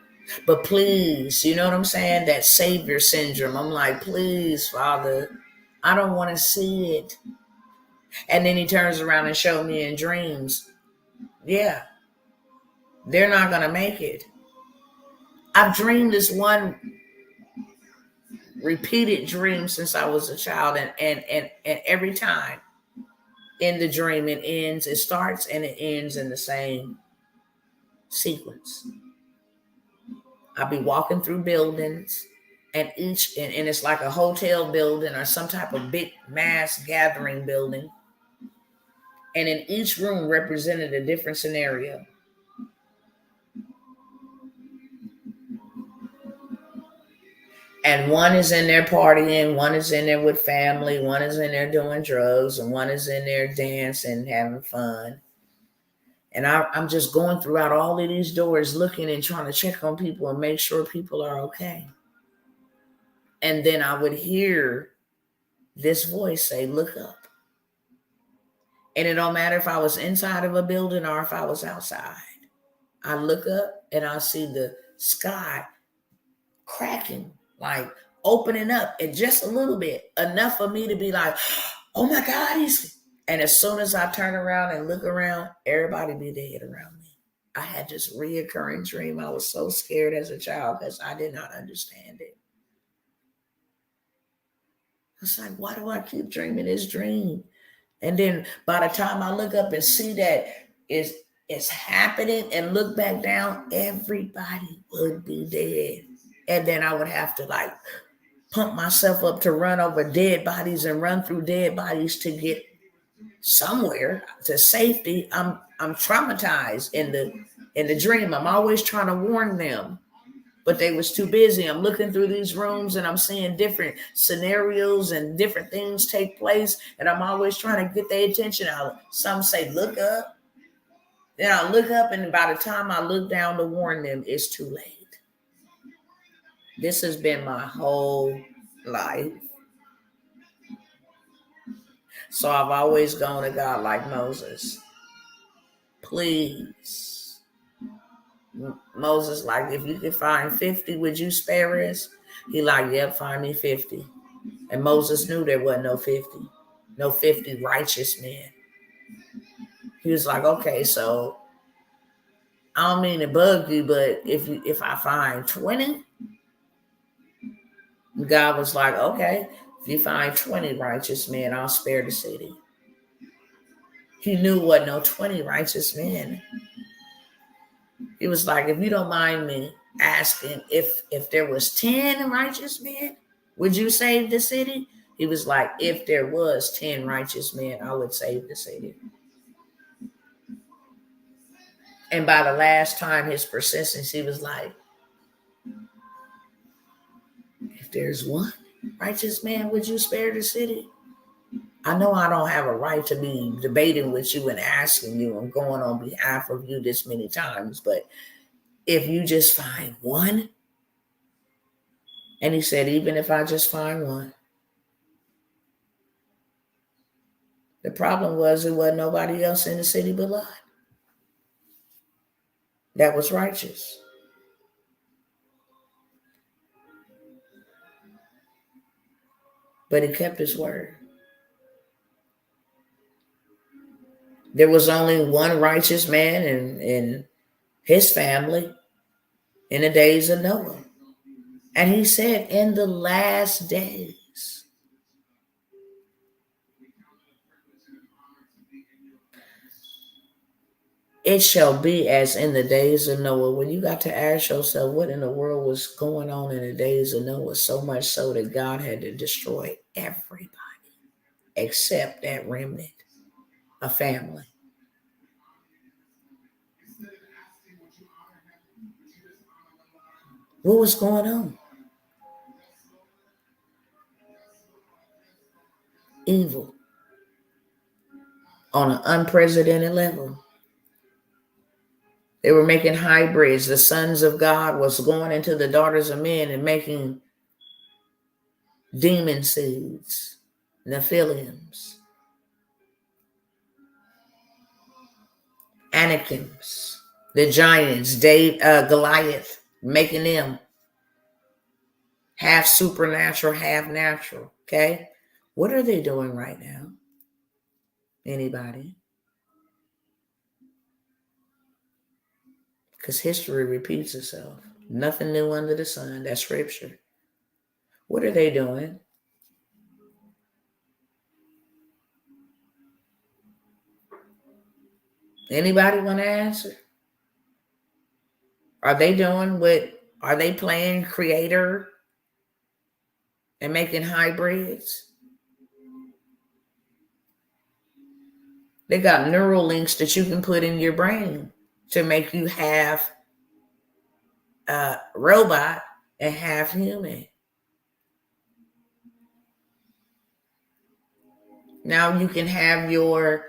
But please, you know what I'm saying? That savior syndrome. I'm like, please, Father, I don't want to see it. And then he turns around and shows me in dreams, yeah, they're not going to make it. I've dreamed this one repeated dream since I was a child, and every time in the dream it starts and it ends in the same sequence. I'll be walking through buildings, and it's like a hotel building or some type of big mass gathering building. And in each room represented a different scenario. And one is in there partying, one is in there with family, one is in there doing drugs, and one is in there dancing, having fun. And I'm just going throughout all of these doors, looking and trying to check on people and make sure people are okay. And then I would hear this voice say, look up. And it don't matter if I was inside of a building or if I was outside. I look up and I see the sky cracking, like opening up and just a little bit, enough for me to be like, oh my God, and as soon as I turn around and look around, everybody be dead around me. I had this reoccurring dream. I was so scared as a child because I did not understand it. It's like, why do I keep dreaming this dream? And then by the time I look up and see that it's happening and look back down, everybody would be dead. And then I would have to like pump myself up to run over dead bodies and run through dead bodies to get somewhere to safety. I'm traumatized in the dream. I'm always trying to warn them. but they was too busy. I'm looking through these rooms and I'm seeing different scenarios and different things take place. And I'm always trying to get their attention out. Some say, look up. Then I look up, and by the time I look down to warn them, it's too late. This has been my whole life. So I've always gone to God like Moses. Please. Moses, like, if you could find 50, would you spare us? He like, yep, find me 50. And Moses knew there wasn't no 50 righteous men. He was like, okay, so I don't mean to bug you, but if I find 20, God was like, okay, if you find 20 righteous men, I'll spare the city. He knew what no 20 righteous men. He was like, if you don't mind me asking, if there was 10 righteous men, would you save the city? He was like, if there was 10 righteous men, I would save the city. And by the last time, his persistence, he was like, if there's one righteous man, would you spare the city? I know I don't have a right to be debating with you and asking you and going on behalf of you this many times, but if you just find one, and he said, even if I just find one. The problem was there wasn't nobody else in the city but Lot that was righteous. But he kept his word. There was only one righteous man in his family in the days of Noah. And he said, in the last days, it shall be as in the days of Noah. When you got to ask yourself what in the world was going on in the days of Noah, so much so that God had to destroy everybody except that remnant, a family. What was going on? Evil on an unprecedented level. They were making hybrids. The sons of God was going into the daughters of men and making demon seeds, Nephilims, Anakims, the giants, Goliath, making them half supernatural, half natural. Okay, what are they doing right now? Anybody? Because history repeats itself. Nothing new under the sun. That's scripture. What are they doing? Anybody want to answer? Are they playing creator and making hybrids? They got neural links that you can put in your brain to make you half robot and half human. Now you can have your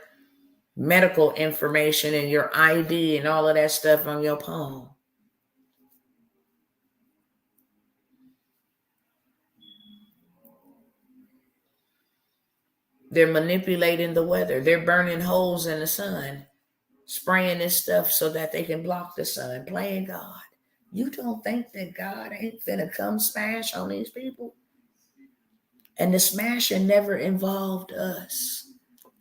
medical information and your ID and all of that stuff on your palm. They're manipulating the weather. They're burning holes in the sun, spraying this stuff so that they can block the sun, playing God. You don't think that God ain't finna come smash on these people? And the smashing never involved us.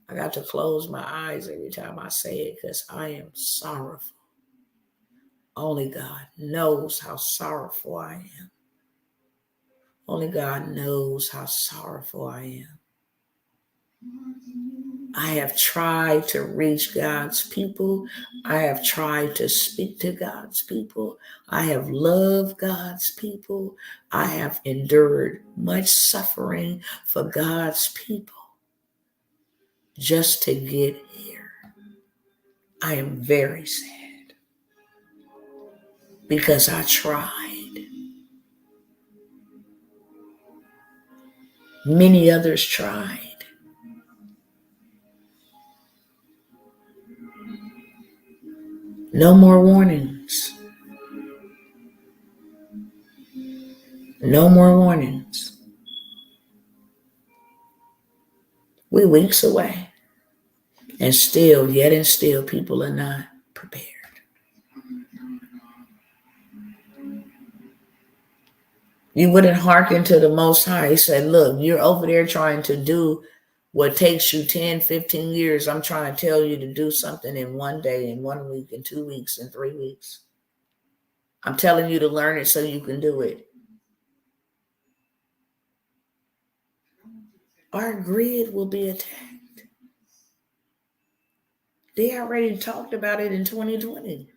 I got to close my eyes every time I say it because I am sorrowful. Only God knows how sorrowful I am. Only God knows how sorrowful I am. I have tried to reach God's people. I have tried to speak to God's people. I have loved God's people. I have endured much suffering for God's people just to get here. I am very sad because I tried. Many others tried. No more warnings. No more warnings. We're weeks away. And still, yet and still, people are not prepared. You wouldn't hearken to the Most High. He said, look, you're over there trying to do what takes you 10, 15 years. I'm trying to tell you to do something in 1 day, in 1 week, in 2 weeks, in 3 weeks. I'm telling you to learn it so you can do it. Our grid will be attacked. They already talked about it in 2020.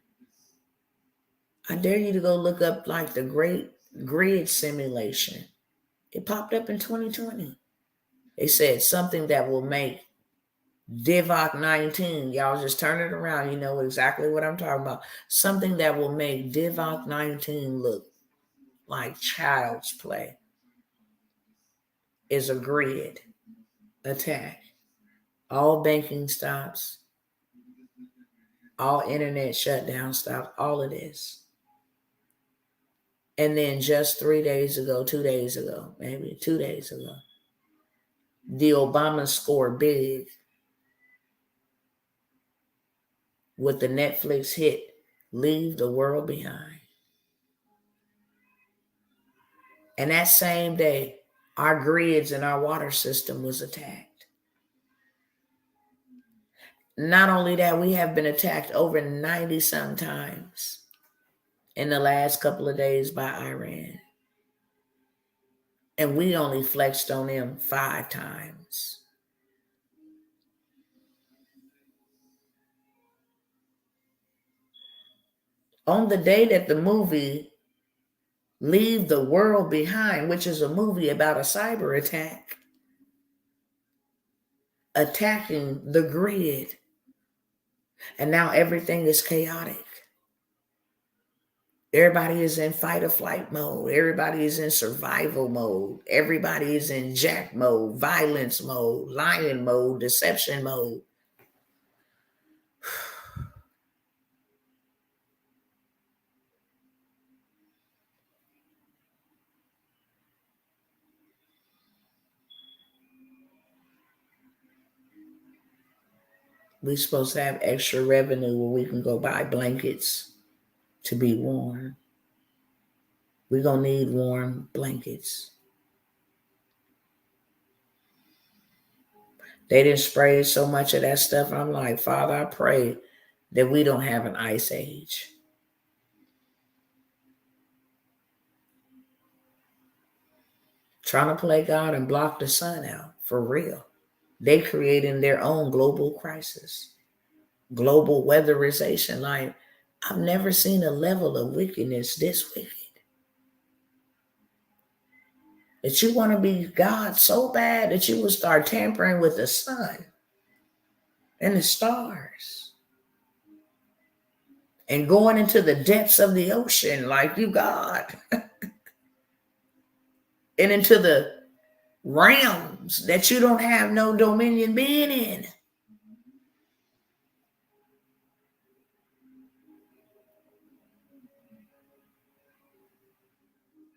I dare you to go look up like the Great Grid Simulation. It popped up in 2020. They said something that will make Divock 19. Y'all just turn it around. You know exactly what I'm talking about. Something that will make Divock 19 look like child's play is a grid attack. All banking stops. All internet shutdown stops. All of this. And then just 3 days ago, 2 days ago, maybe 2 days ago, the Obama scored big with the Netflix hit, Leave the World Behind. And that same day, our grids and our water system was attacked. Not only that, we have been attacked over 90-some times in the last couple of days by Iran. And we only flexed on them 5 times. On the day that the movie Leave the World Behind, which is a movie about a cyber attack, attacking the grid. And now everything is chaotic. Everybody is in fight or flight mode. Everybody is in survival mode. Everybody is in jack mode, violence mode, lying mode, deception mode. We're supposed to have extra revenue where we can go buy blankets to be warm. We're going to need warm blankets. They didn't spray so much of that stuff. I'm like, Father, I pray that we don't have an ice age. Trying to play God and block the sun out, for real. They creating their own global crisis, global weatherization. Like, I've never seen a level of wickedness this wicked. That you want to be God so bad that you will start tampering with the sun and the stars and going into the depths of the ocean like you God and into the realms that you don't have no dominion being in.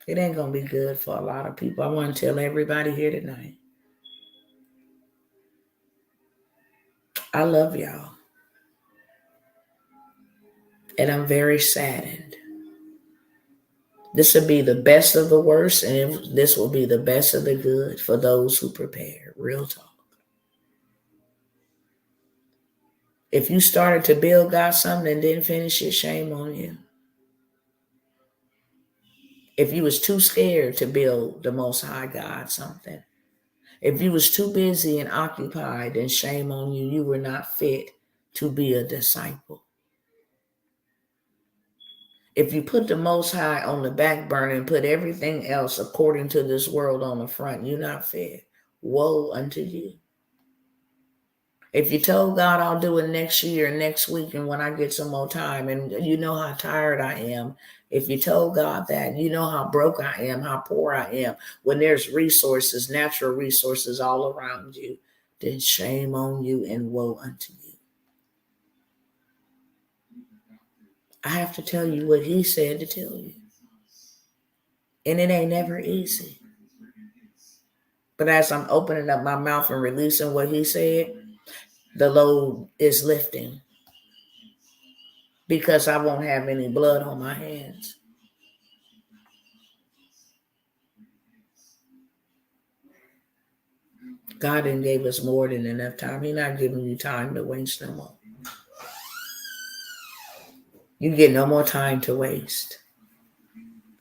It ain't going to be good for a lot of people. I want to tell everybody here tonight, I love y'all. And I'm very saddened. This will be the best of the worst, and this will be the best of the good for those who prepare. Real talk. If you started to build God something and didn't finish it, shame on you. If you was too scared to build the Most High God something, if you was too busy and occupied, then shame on you. You were not fit to be a disciple. If you put the Most High on the back burner and put everything else according to this world on the front, you're not fit. Woe unto you. If you told God I'll do it next year, next week, and when I get some more time, and you know how tired I am, if you told God that, you know how broke I am, how poor I am, when there's resources, natural resources all around you, then shame on you and woe unto you. I have to tell you what he said to tell you. And it ain't never easy. But as I'm opening up my mouth and releasing what he said, the load is lifting because I won't have any blood on my hands. God didn't give us more than enough time. He's not giving you time to waste no more. You get no more time to waste.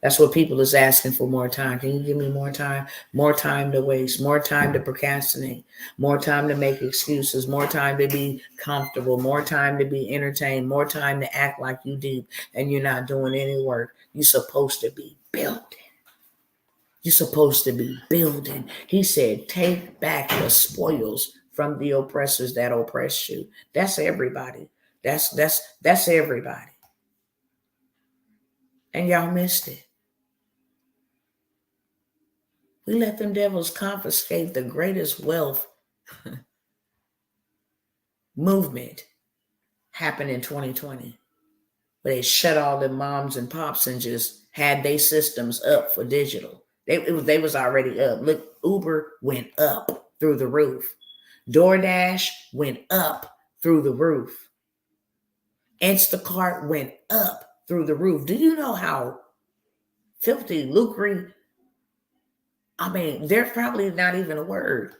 That's what people is asking for, more time. Can you give me more time? More time to waste, more time to procrastinate, more time to make excuses, more time to be comfortable, more time to be entertained, more time to act like you deep and you're not doing any work. You're supposed to be building. You're supposed to be building. He said, take back the spoils from the oppressors that oppress you. That's everybody. That's everybody. And y'all missed it. We let them devils confiscate the greatest wealth movement happen in 2020. Where they shut all the moms and pops and just had their systems up for digital. They was already up. Look, Uber went up through the roof. DoorDash went up through the roof. Instacart went up through the roof. Do you know how filthy, lucrative? I mean, there's probably not even a word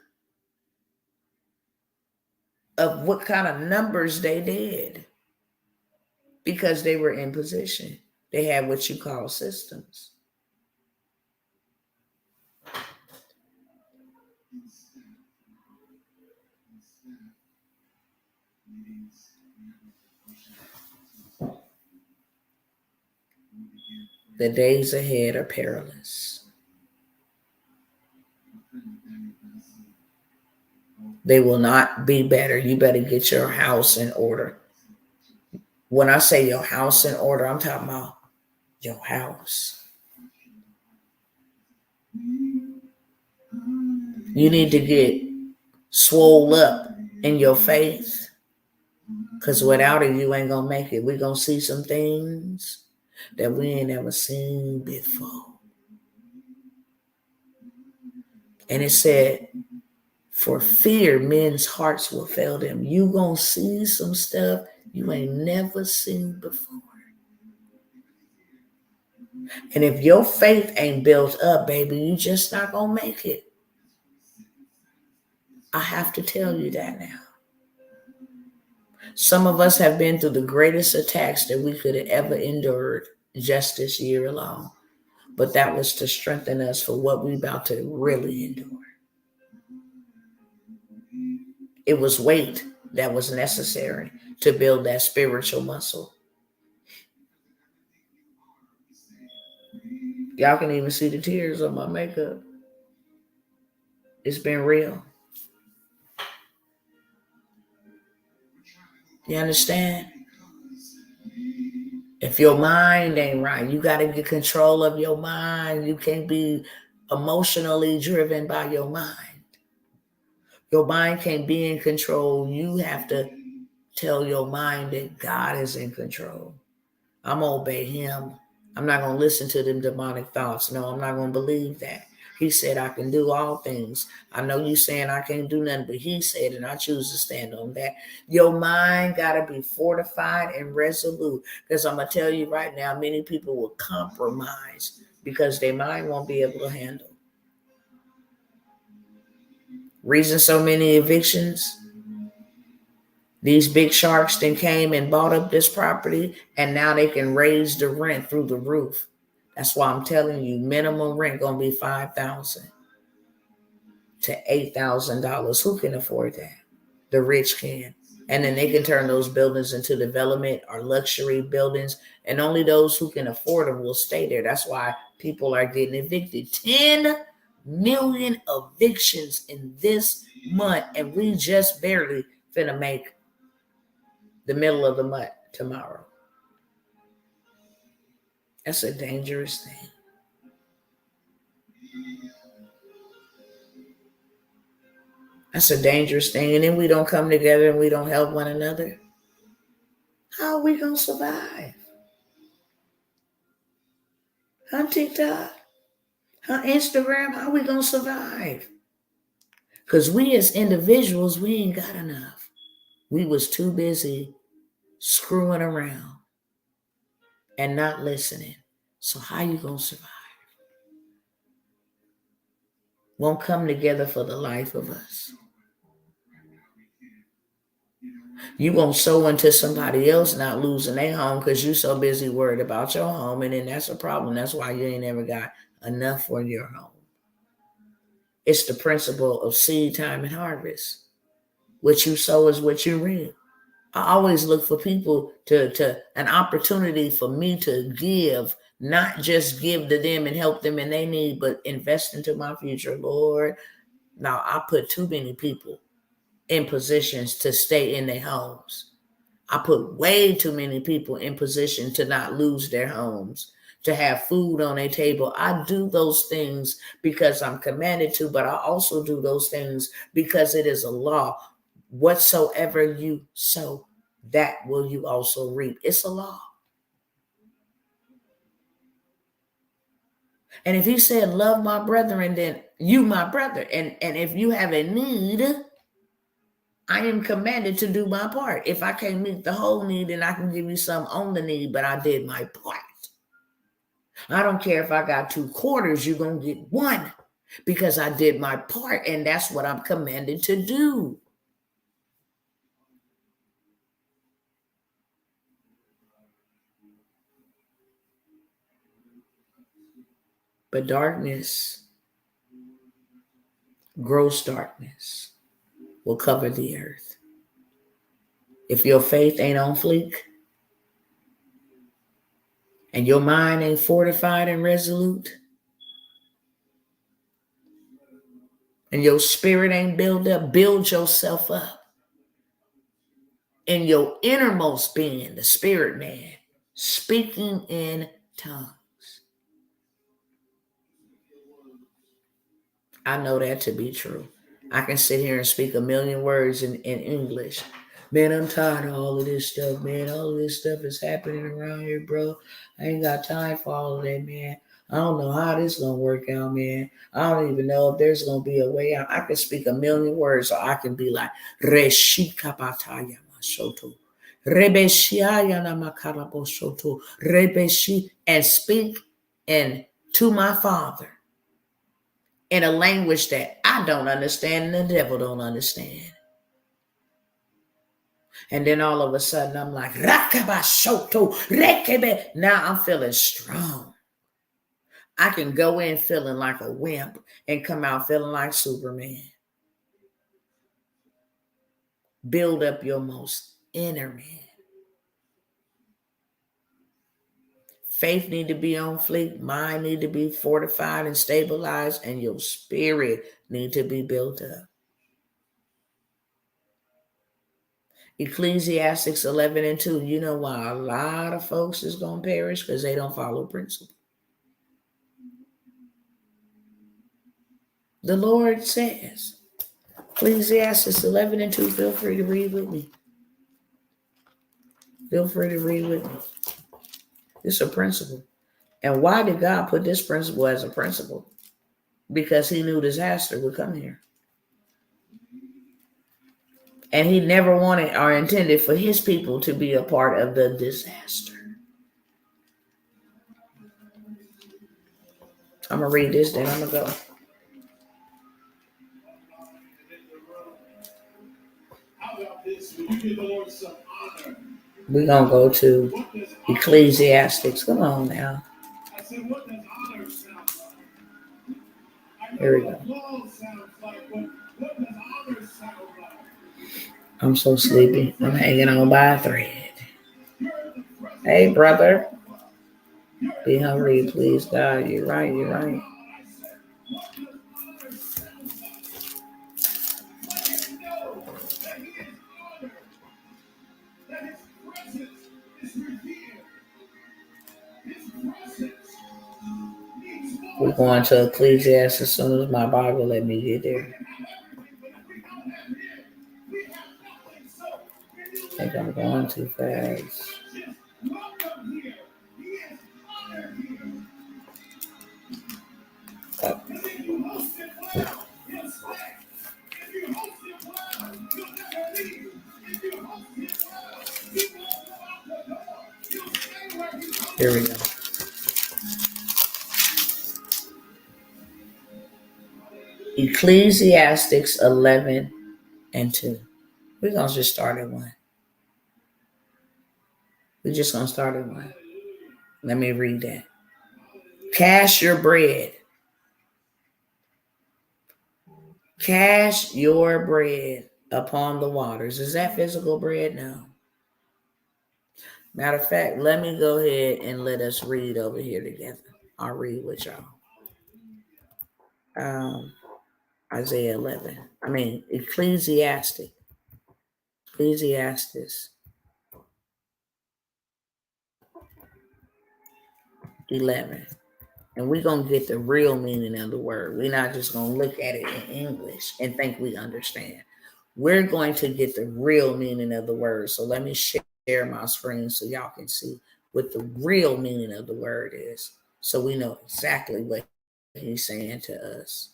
of what kind of numbers they did because they were in position. They had what you call systems. The days ahead are perilous. They will not be better. You better get your house in order. When I say your house in order, I'm talking about your house. You need to get swole up in your faith. Because without it, you ain't going to make it. We're going to see some things that we ain't ever seen before. And it said, for fear, men's hearts will fail them. You going to see some stuff you ain't never seen before. And if your faith ain't built up, baby, you just not going to make it. I have to tell you that now. Some of us have been through the greatest attacks that we could have ever endured just this year alone. But that was to strengthen us for what we about to really endure. It was weight that was necessary to build that spiritual muscle. Y'all can even see the tears on my makeup. It's been real. You understand? If your mind ain't right, you got to get control of your mind. You can't be emotionally driven by your mind. Your mind can't be in control. You have to tell your mind that God is in control. I'm going to obey him. I'm not going to listen to them demonic thoughts. No, I'm not going to believe that. He said I can do all things. I know you saying I can't do nothing, but he said, and I choose to stand on that. Your mind got to be fortified and resolute. Because I'm going to tell you right now, many people will compromise because their mind won't be able to handle. Reason so many evictions. These big sharks then came and bought up this property, and now they can raise the rent through the roof. That's why I'm telling you, minimum rent gonna be $5,000 to $8,000. Who can afford that? The rich can. And then they can turn those buildings into development or luxury buildings, and only those who can afford them will stay there. That's why people are getting evicted. 10 million evictions in this month, and we just barely finna make the middle of the mud tomorrow. That's a dangerous thing. That's a dangerous thing. And then we don't come together and we don't help one another. How are we going to survive? Huh, TikTok? Huh, Instagram? How are we going to survive? Because we as individuals, we ain't got enough. We was too busy screwing around and not listening. So how you going to survive? Won't come together for the life of us. You won't sow into somebody else not losing their home because you're so busy worried about your home. And then that's a problem. That's why you ain't ever got enough for your home. It's the principle of seed time and harvest. What you sow is what you reap. I always look for people to an opportunity for me to give, not just give to them and help them in their need, but invest into my future, Lord. Now, I put too many people in positions to stay in their homes. I put way too many people in position to not lose their homes, to have food on their table. I do those things because I'm commanded to, but I also do those things because it is a law. Whatsoever you sow, that will you also reap. It's a law. And if he said, love my brethren, then you my brother. And if you have a need, I am commanded to do my part. If I can't meet the whole need, then I can give you some on the need, but I did my part. I don't care if I got 2 quarters, you're going to get 1 because I did my part, and that's what I'm commanded to do. But darkness, gross darkness, will cover the earth. If your faith ain't on fleek and your mind ain't fortified and resolute and your spirit ain't built up, build yourself up in your innermost being, the spirit man, speaking in tongues. I know that to be true. I can sit here and speak a million words in English. Man, I'm tired of all of this stuff, man. All of this stuff is happening around here, bro. I ain't got time for all of that, man. I don't know how this is going to work out, man. I don't even know if there's going to be a way out. I can speak a million words, or I can be like, Reshikabataya Mashoto. Rebeshiaya Namakaraboshoto. Rebeshi, and speak and to my Father in a language that I don't understand and the devil don't understand. And then all of a sudden I'm like, Rakabashoto, Rekebe. Now I'm feeling strong. I can go in feeling like a wimp and come out feeling like Superman. Build up your most inner man. Faith need to be on fleek. Mind need to be fortified and stabilized. And your spirit need to be built up. Ecclesiastes 11:2. You know why a lot of folks is going to perish? Because they don't follow principle. The Lord says, Ecclesiastes 11:2. Feel free to read with me. Feel free to read with me. It's a principle. And why did God put this principle as a principle? Because he knew disaster would come here. And he never wanted or intended for his people to be a part of the disaster. I'm going to read this, then I'm going to go. We're going to go to Ecclesiastes. Come on now. Here we go. I'm so sleepy. I'm hanging on by a thread. Hey, brother. Be hungry, please, God. You're right. You're right. We're going to Ecclesiastes as soon as my Bible let me get there. I think I'm going too fast. Here we go. Ecclesiastes 11 and 2. We're going to just start at 1. We're just going to start at 1. Let me read that. Cast your bread. Cast your bread upon the waters. Is that physical bread? No. Matter of fact, let me go ahead and let us read over here together. I'll read with y'all. Isaiah 11. Ecclesiastes. 11. And we're going to get the real meaning of the word. We're not just going to look at it in English and think we understand. We're going to get the real meaning of the word. So let me share my screen so y'all can see what the real meaning of the word is. So we know exactly what he's saying to us.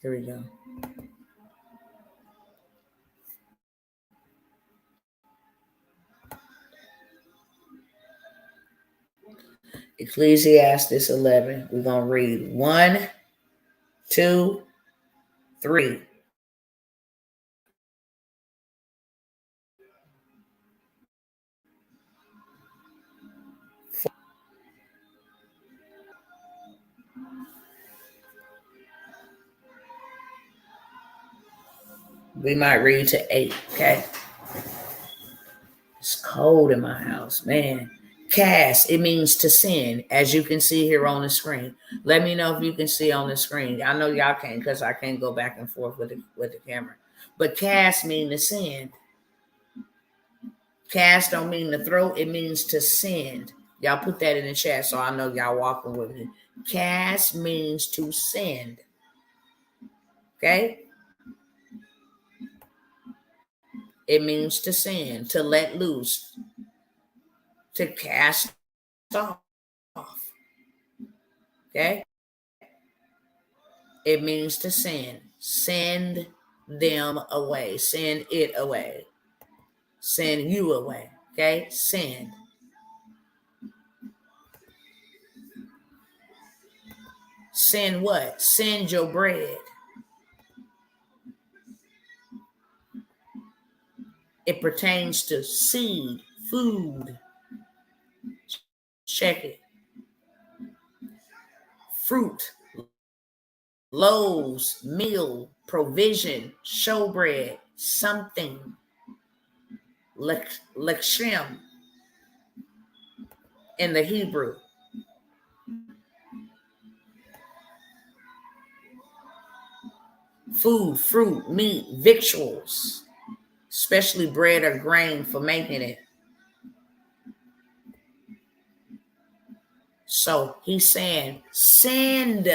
Here we go. Ecclesiastes 11. We're going to read 1, 2, 3. We might read to 8, okay? It's cold in my house, man. Cast, it means to send, as you can see here on the screen. Let me know if you can see on the screen. I know y'all can't because I can't go back and forth with the camera. But cast means to send. Cast don't mean to throw, it means to send. Y'all put that in the chat so I know y'all walking with me. Cast means to send. Okay? It means to send, to let loose, to cast off. Okay? It means to send. Send them away. Send it away. Send you away. Okay? Send. Send what? Send your bread. It pertains to seed, food. Check it. Fruit, loaves, meal, provision, showbread, something. Lechem in the Hebrew. Food, fruit, meat, victuals, especially bread or grain for making it. So he's saying, send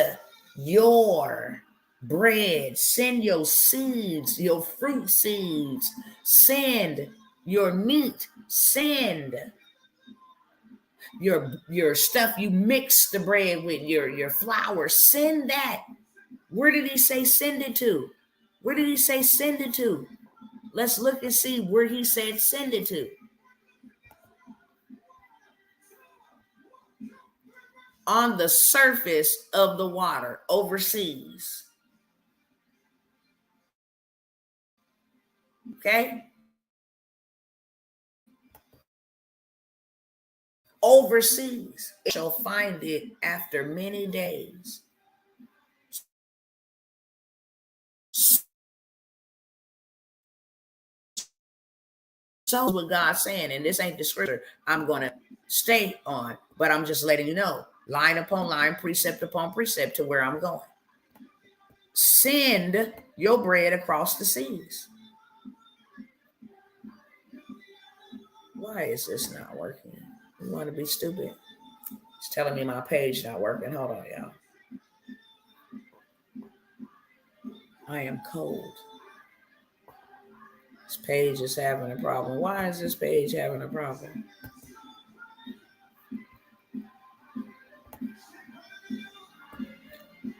your bread, send your seeds, your fruit seeds, send your meat, send your stuff you mix the bread with, your flour, send that. Where did he say send it to? Where did he say send it to? Let's look and see where he said send it to. On the surface of the water, overseas. Okay? Overseas. It shall find it after many days. So what God's saying, and this ain't the scripture I'm going to stay on, but I'm just letting you know, line upon line, precept upon precept to where I'm going. Send your bread across the seas. Why is this not working? You want to be stupid? It's telling me my page not working. Hold on, y'all. I am cold. This page is having a problem. Why is this page having a problem?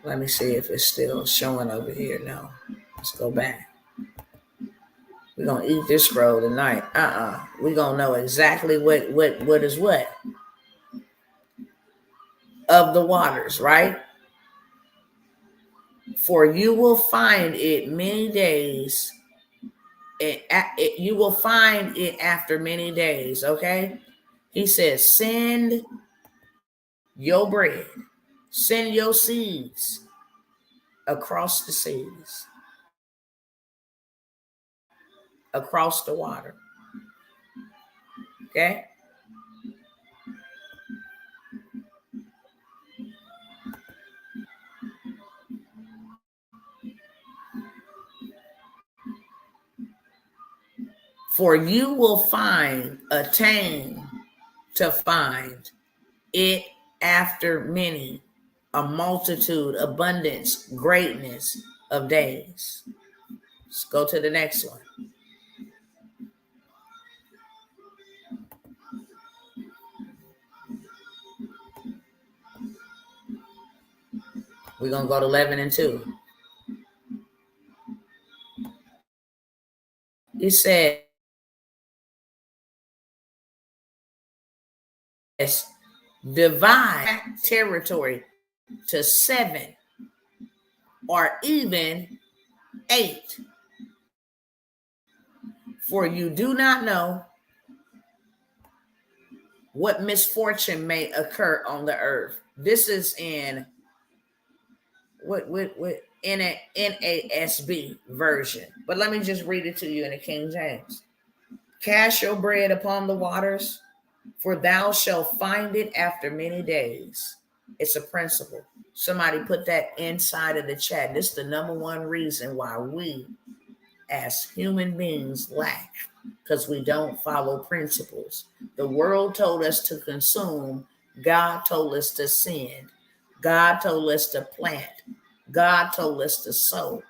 Let me see if it's still showing over here. No. Let's go back. We're going to eat this scroll tonight. We're going to know exactly what is what. Of the waters, right? For you will find it many days. You will find it after many days, okay? He says, send your bread, send your seeds across the seas, across the water, okay? For you will attain to find it after many, a multitude, abundance, greatness of days. Let's go to the next one. We're going to go to 11 and 2. It says, divide territory to 7 or even 8. For you do not know what misfortune may occur on the earth. This is in in a NASB version. But let me just read it to you in the King James. Cast your bread upon the waters, for thou shalt find it after many days. It's a principle. Somebody put that inside of the chat. This is the number one reason why we as human beings lack, because we don't follow principles. The world told us to consume. God told us to send. God told us to plant. God told us to sow.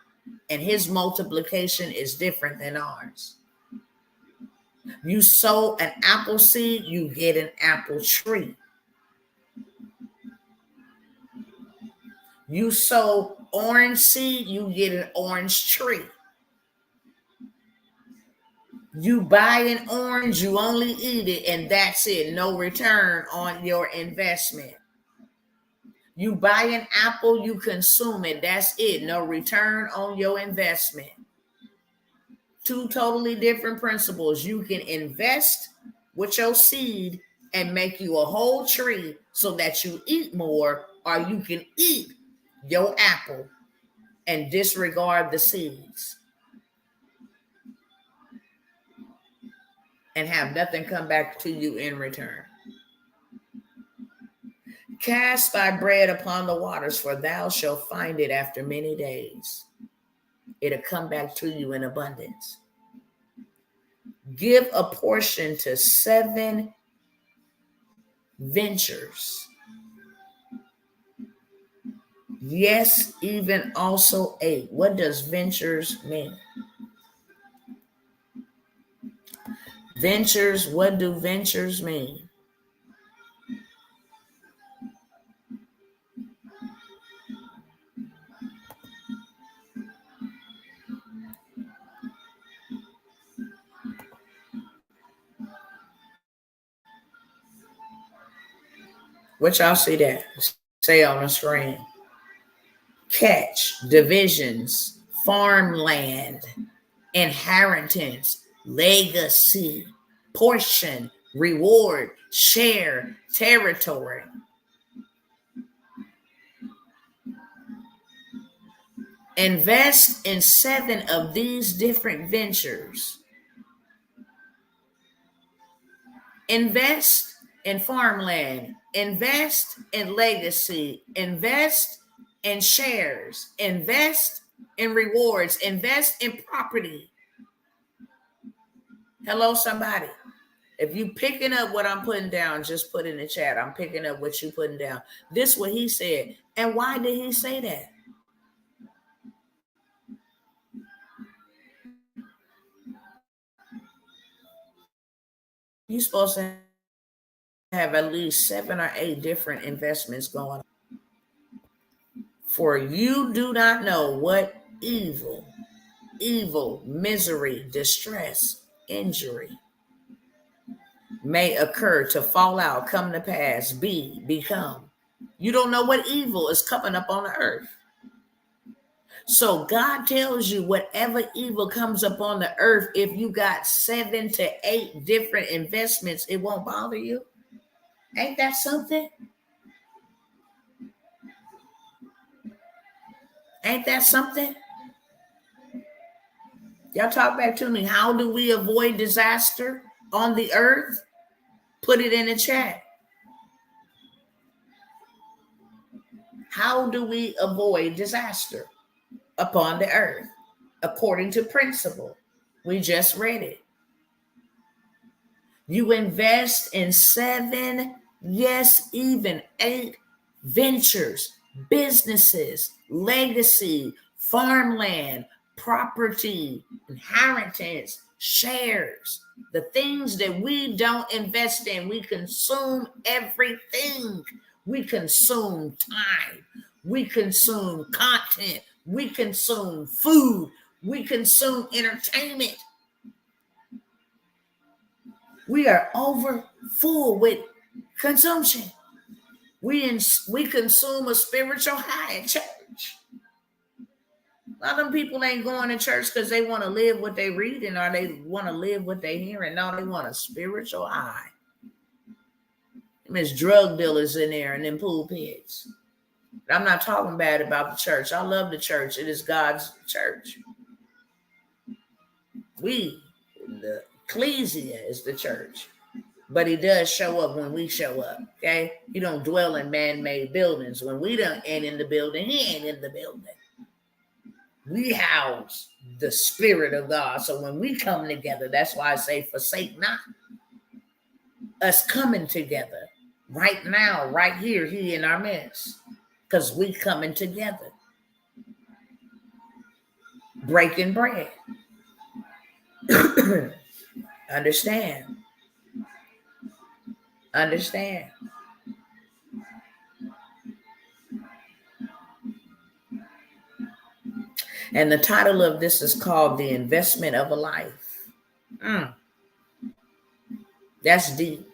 And his multiplication is different than ours. You sow an apple seed, you get an apple tree. You sow orange seed, you get an orange tree. You buy an orange, you only eat it, and that's it. No return on your investment. You buy an apple, you consume it. That's it. No return on your investment. Two totally different principles. You can invest with your seed and make you a whole tree so that you eat more, or you can eat your apple and disregard the seeds and have nothing come back to you in return. Cast thy bread upon the waters, for thou shalt find it after many days. It'll come back to you in abundance. Give a portion to 7 ventures. Yes, even also 8. What does ventures mean? Ventures, what do ventures mean? What y'all see that? Say on the screen. Catch, divisions, farmland, inheritance, legacy, portion, reward, share, territory. Invest in 7 of these different ventures. Invest in farmland, invest in legacy, invest in shares, invest in rewards. Invest in property. Hello, somebody. If you picking up what I'm putting down, just put in the chat. I'm picking up what you putting down. This is what he said. And why did he say that? You're supposed to have at least 7 or 8 different investments going on. For you do not know what evil, misery, distress, injury may occur, to fall out, come to pass, become. You don't know what evil is coming up on the earth. So God tells you whatever evil comes up on the earth, if you got 7 to 8 different investments, it won't bother you. Ain't that something? Ain't that something? Y'all talk back to me. How do we avoid disaster on the earth? Put it in the chat. How do we avoid disaster upon the earth? According to principle. We just read it. You invest in 7, yes, even 8 ventures, businesses, legacy, farmland, property, inheritance, shares, the things that we don't invest in. We consume everything. We consume time. We consume content. We consume food. We consume entertainment. We are over full with consumption. We consume a spiritual high at church. A lot of them people ain't going to church because they want to live what they reading or they want to live what they hearing. No, they want a spiritual high. There's drug dealers in there and them pulpits. I'm not talking bad about the church. I love the church. It is God's church. The ecclesia is the church. But he does show up when we show up, okay? He don't dwell in man-made buildings. When we ain't in the building, he ain't in the building. We house the Spirit of God. So when we come together, that's why I say forsake not. Us coming together right now, right here, he in our midst. Because we coming together. Breaking bread. Understand. And the title of this is called The Investment of a Life. That's deep.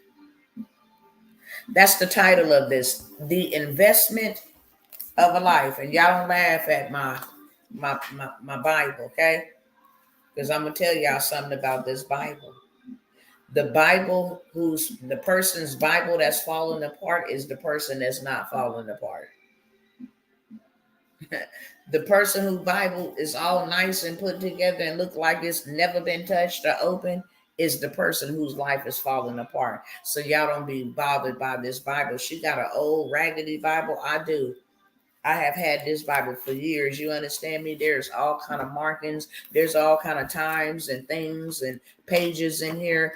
That's the title of this, The Investment of a Life. And y'all don't laugh at my Bible, okay? Because I'm going to tell y'all something about this Bible. The Bible, the person's Bible that's falling apart is the person that's not falling apart. The person whose Bible is all nice and put together and look like it's never been touched or opened is the person whose life is falling apart. So y'all don't be bothered by this Bible. She got an old raggedy Bible. I do. I have had this Bible for years. You understand me? There's all kind of markings. There's all kind of times and things and pages in here.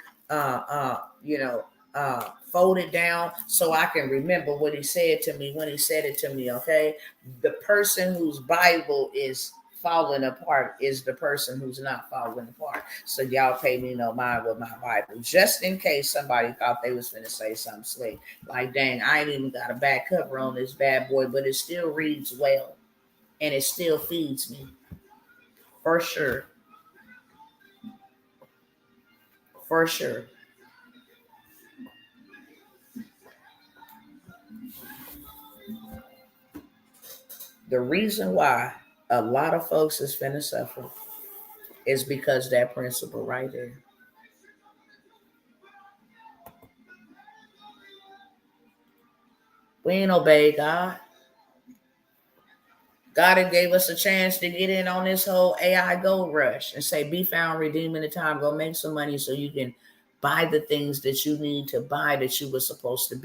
Folded down so I can remember what he said to me when he said it to me, okay? The person whose Bible is falling apart is the person who's not falling apart. So y'all pay me no mind with my Bible, just in case somebody thought they was going to say something slick. Like, dang, I ain't even got a back cover on this bad boy, but it still reads well, and it still feeds me. For sure. For sure. The reason why a lot of folks is finna suffer is because that principle right there. We ain't obey God. God had gave us a chance to get in on this whole AI gold rush and say, be found, redeeming the time, go make some money so you can Buy the things that you need to buy that you were supposed to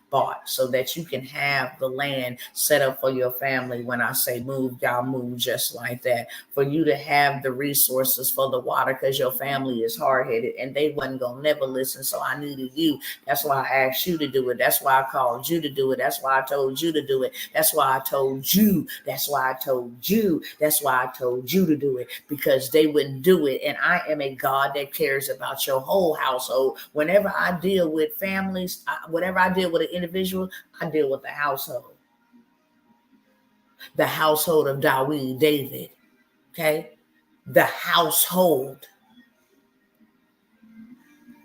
bought so that you can have the land set up for your family. When I say move, y'all move just like that. For you to have the resources for the water, because your family is hard-headed and they wasn't gonna never listen. So I needed you. That's why I asked you to do it. That's why I called you to do it. That's why I told you to do it. That's why I told you. That's why I told you. That's why I told you to do it, because they wouldn't do it. And I am a God that cares about your whole household. Whenever I deal with families, whenever I deal with an individual, I deal with the household. The household of David. Okay? The household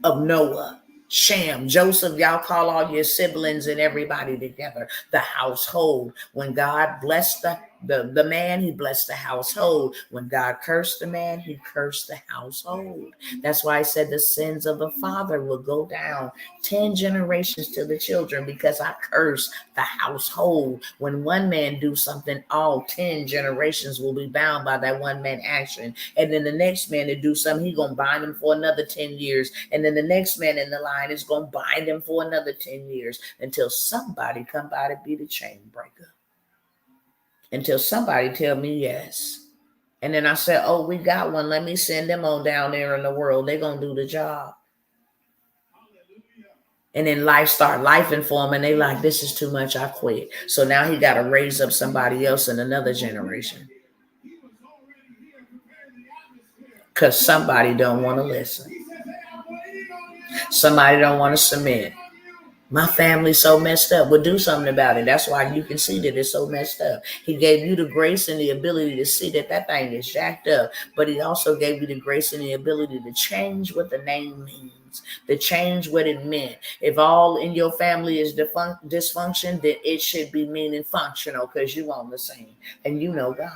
of Noah, Shem, Joseph. Y'all call all your siblings and everybody together. The household. When God blessed the man, he blessed the household. When God cursed the man, he cursed the household. That's why I said the sins of the father will go down 10 generations to the children, because I curse the household. When one man do something, all 10 generations will be bound by that one man action. And then the next man to do something, he gonna bind him for another 10 years. And then the next man in the line is gonna bind him for another 10 years, until somebody come by to be the chain breaker. Until somebody tell me yes. And then I said, oh, we got one. Let me send them on down there in the world. They're going to do the job. And then life start lifing for them. And they like, this is too much. I quit. So now he got to raise up somebody else in another generation. Because somebody don't want to listen. Somebody don't want to submit. My family's so messed up. Well, do something about it. That's why you can see that it's so messed up. He gave you the grace and the ability to see that that thing is jacked up. But he also gave you the grace and the ability to change what the name means, to change what it meant. If all in your family is dysfunction, then it should be meaning functional, because you on the same and you know God.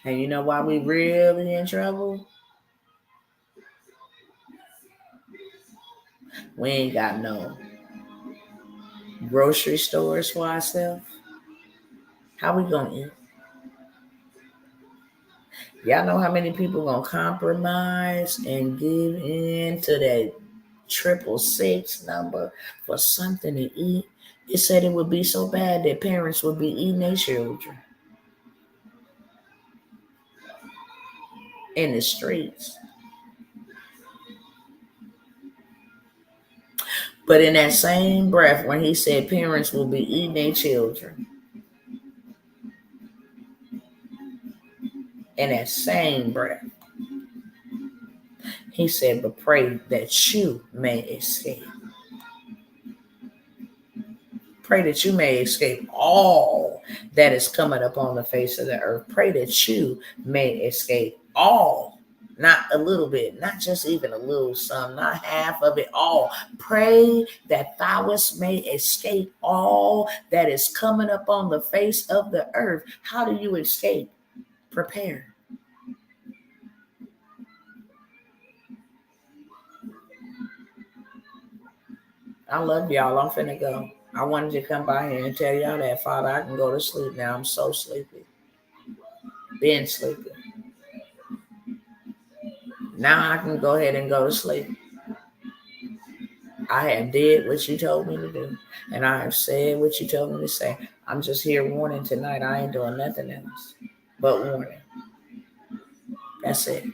And you know why we really in trouble? We ain't got no grocery stores for ourselves. How we gonna eat? Y'all know how many people gonna compromise and give in to that 666 number for something to eat? It said it would be so bad that parents would be eating their children in the streets. But in that same breath, when he said parents will be eating their children, in that same breath, he said, but pray that you may escape. Pray that you may escape all that is coming upon the face of the earth. Pray that you may escape all, not a little bit, not just even a little some, not half of it, all. Pray that thou may escape all that is coming upon the face of the earth. How do you escape? Prepare. I love y'all. I'm finna go. I wanted to come by here and tell y'all that, Father, I can go to sleep now. I'm so sleepy. Been sleepy. Now I can go ahead and go to sleep. I have did what you told me to do, and I have said what you told me to say. I'm just here warning tonight. I ain't doing nothing else but warning. That's it.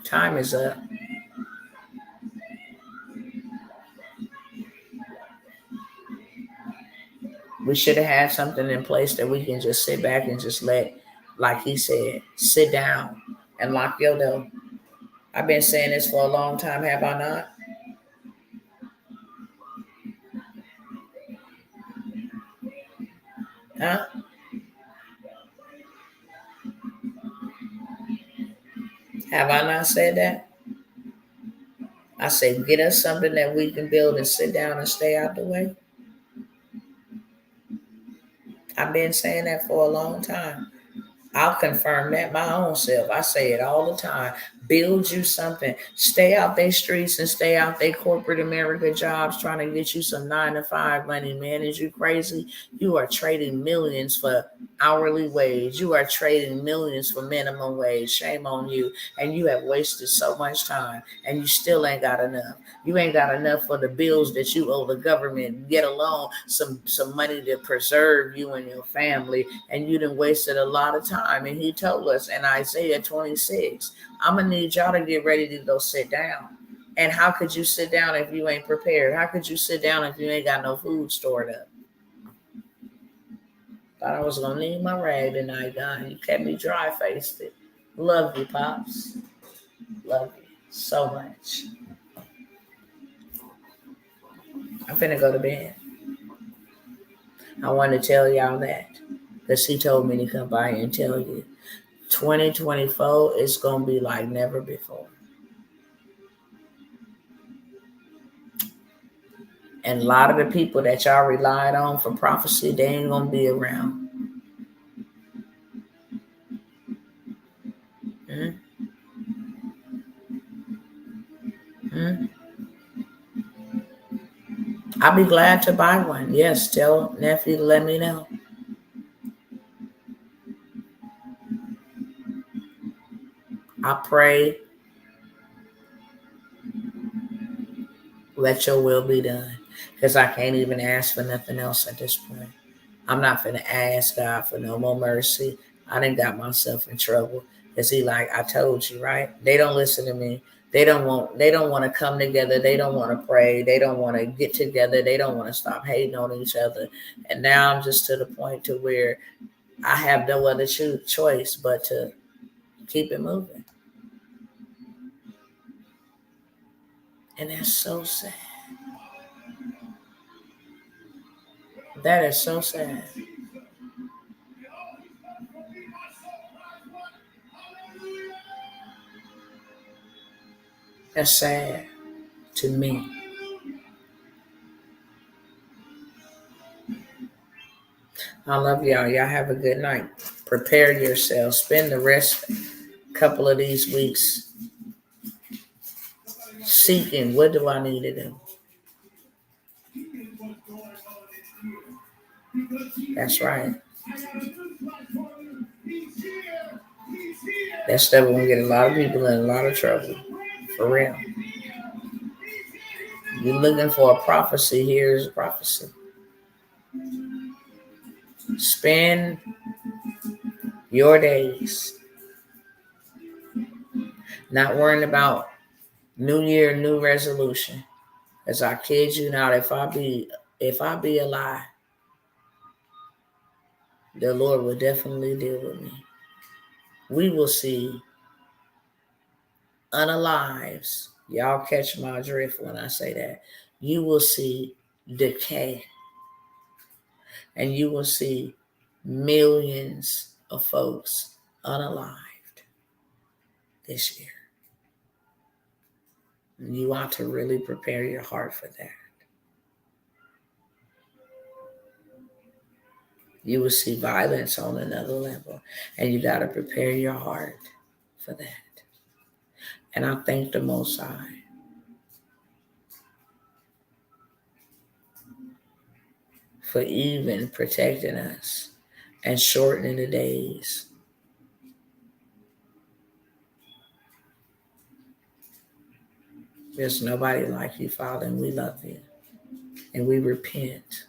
Time is up. We should have had something in place that we can just sit back and just let, like he said, sit down and lock your door. I've been saying this for a long time, have I not? Huh? Have I not said that? I say, get us something that we can build and sit down and stay out the way. I've been saying that for a long time. I'll confirm that my own self. I say it all the time. Build you something. Stay out they streets and stay out they corporate America jobs trying to get you some 9 to 5 money, man. Is you crazy? You are trading millions for hourly wage. You are trading millions for minimum wage. Shame on you. And you have wasted so much time and you still ain't got enough. You ain't got enough for the bills that you owe the government, get alone some money to preserve you and your family. And you done wasted a lot of time. And he told us in Isaiah 26, I'm gonna need y'all to get ready to go sit down. And how could you sit down if you ain't prepared? How could you sit down if you ain't got no food stored up? Thought I was gonna need my rag tonight, God. You kept me dry faced. Love you, Pops. Love you so much. I'm finna go to bed. I want to tell y'all that because he told me to come by and tell you 2024 is going to be like never before. And a lot of the people that y'all relied on for prophecy, they ain't going to be around. Mm-hmm. Mm-hmm. I'll be glad to buy one. Yes, tell nephew to let me know. I pray, let your will be done. Because I can't even ask for nothing else at this point. I'm not finna ask God for no more mercy. I done got myself in trouble. Cause he like, I told you, right? They don't listen to me. They don't want to come together. They don't want to pray. They don't want to get together. They don't want to stop hating on each other. And now I'm just to the point to where I have no other choice but to keep it moving. And that's so sad. That is so sad. That's sad to me. I love y'all. Y'all have a good night. Prepare yourself. Spend the rest couple of these weeks seeking what do I need to do. That's right. That stuff will get a lot of people in a lot of trouble. For real. You're looking for a prophecy, here's a prophecy. Spend your days not worrying about New Year, new resolution. As I kid you not, if I be alive, the Lord will definitely deal with me. We will see unalives. Y'all catch my drift when I say that. You will see decay and you will see millions of folks unalived this year. You want to really prepare your heart for that. You will see violence on another level, and you got to prepare your heart for that. And I thank the Most High for even protecting us and shortening the days. There's nobody like you, Father, and we love you. And we repent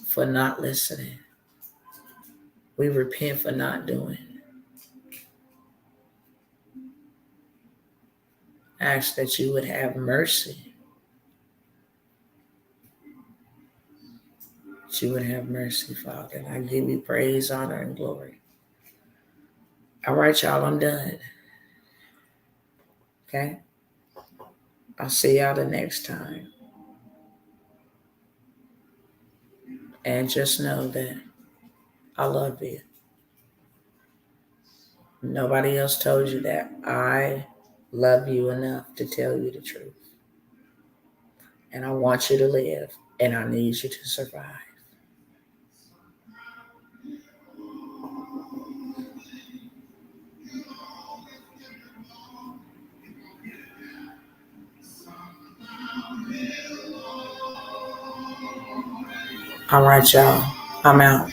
for not listening. We repent for not doing. Ask that you would have mercy. That you would have mercy, Father. And I give you praise, honor, and glory. All right, y'all, I'm done. Okay? I'll see y'all the next time. And just know that I love you. Nobody else told you that. I love you enough to tell you the truth. And I want you to live, and I need you to survive. All right, y'all. I'm out.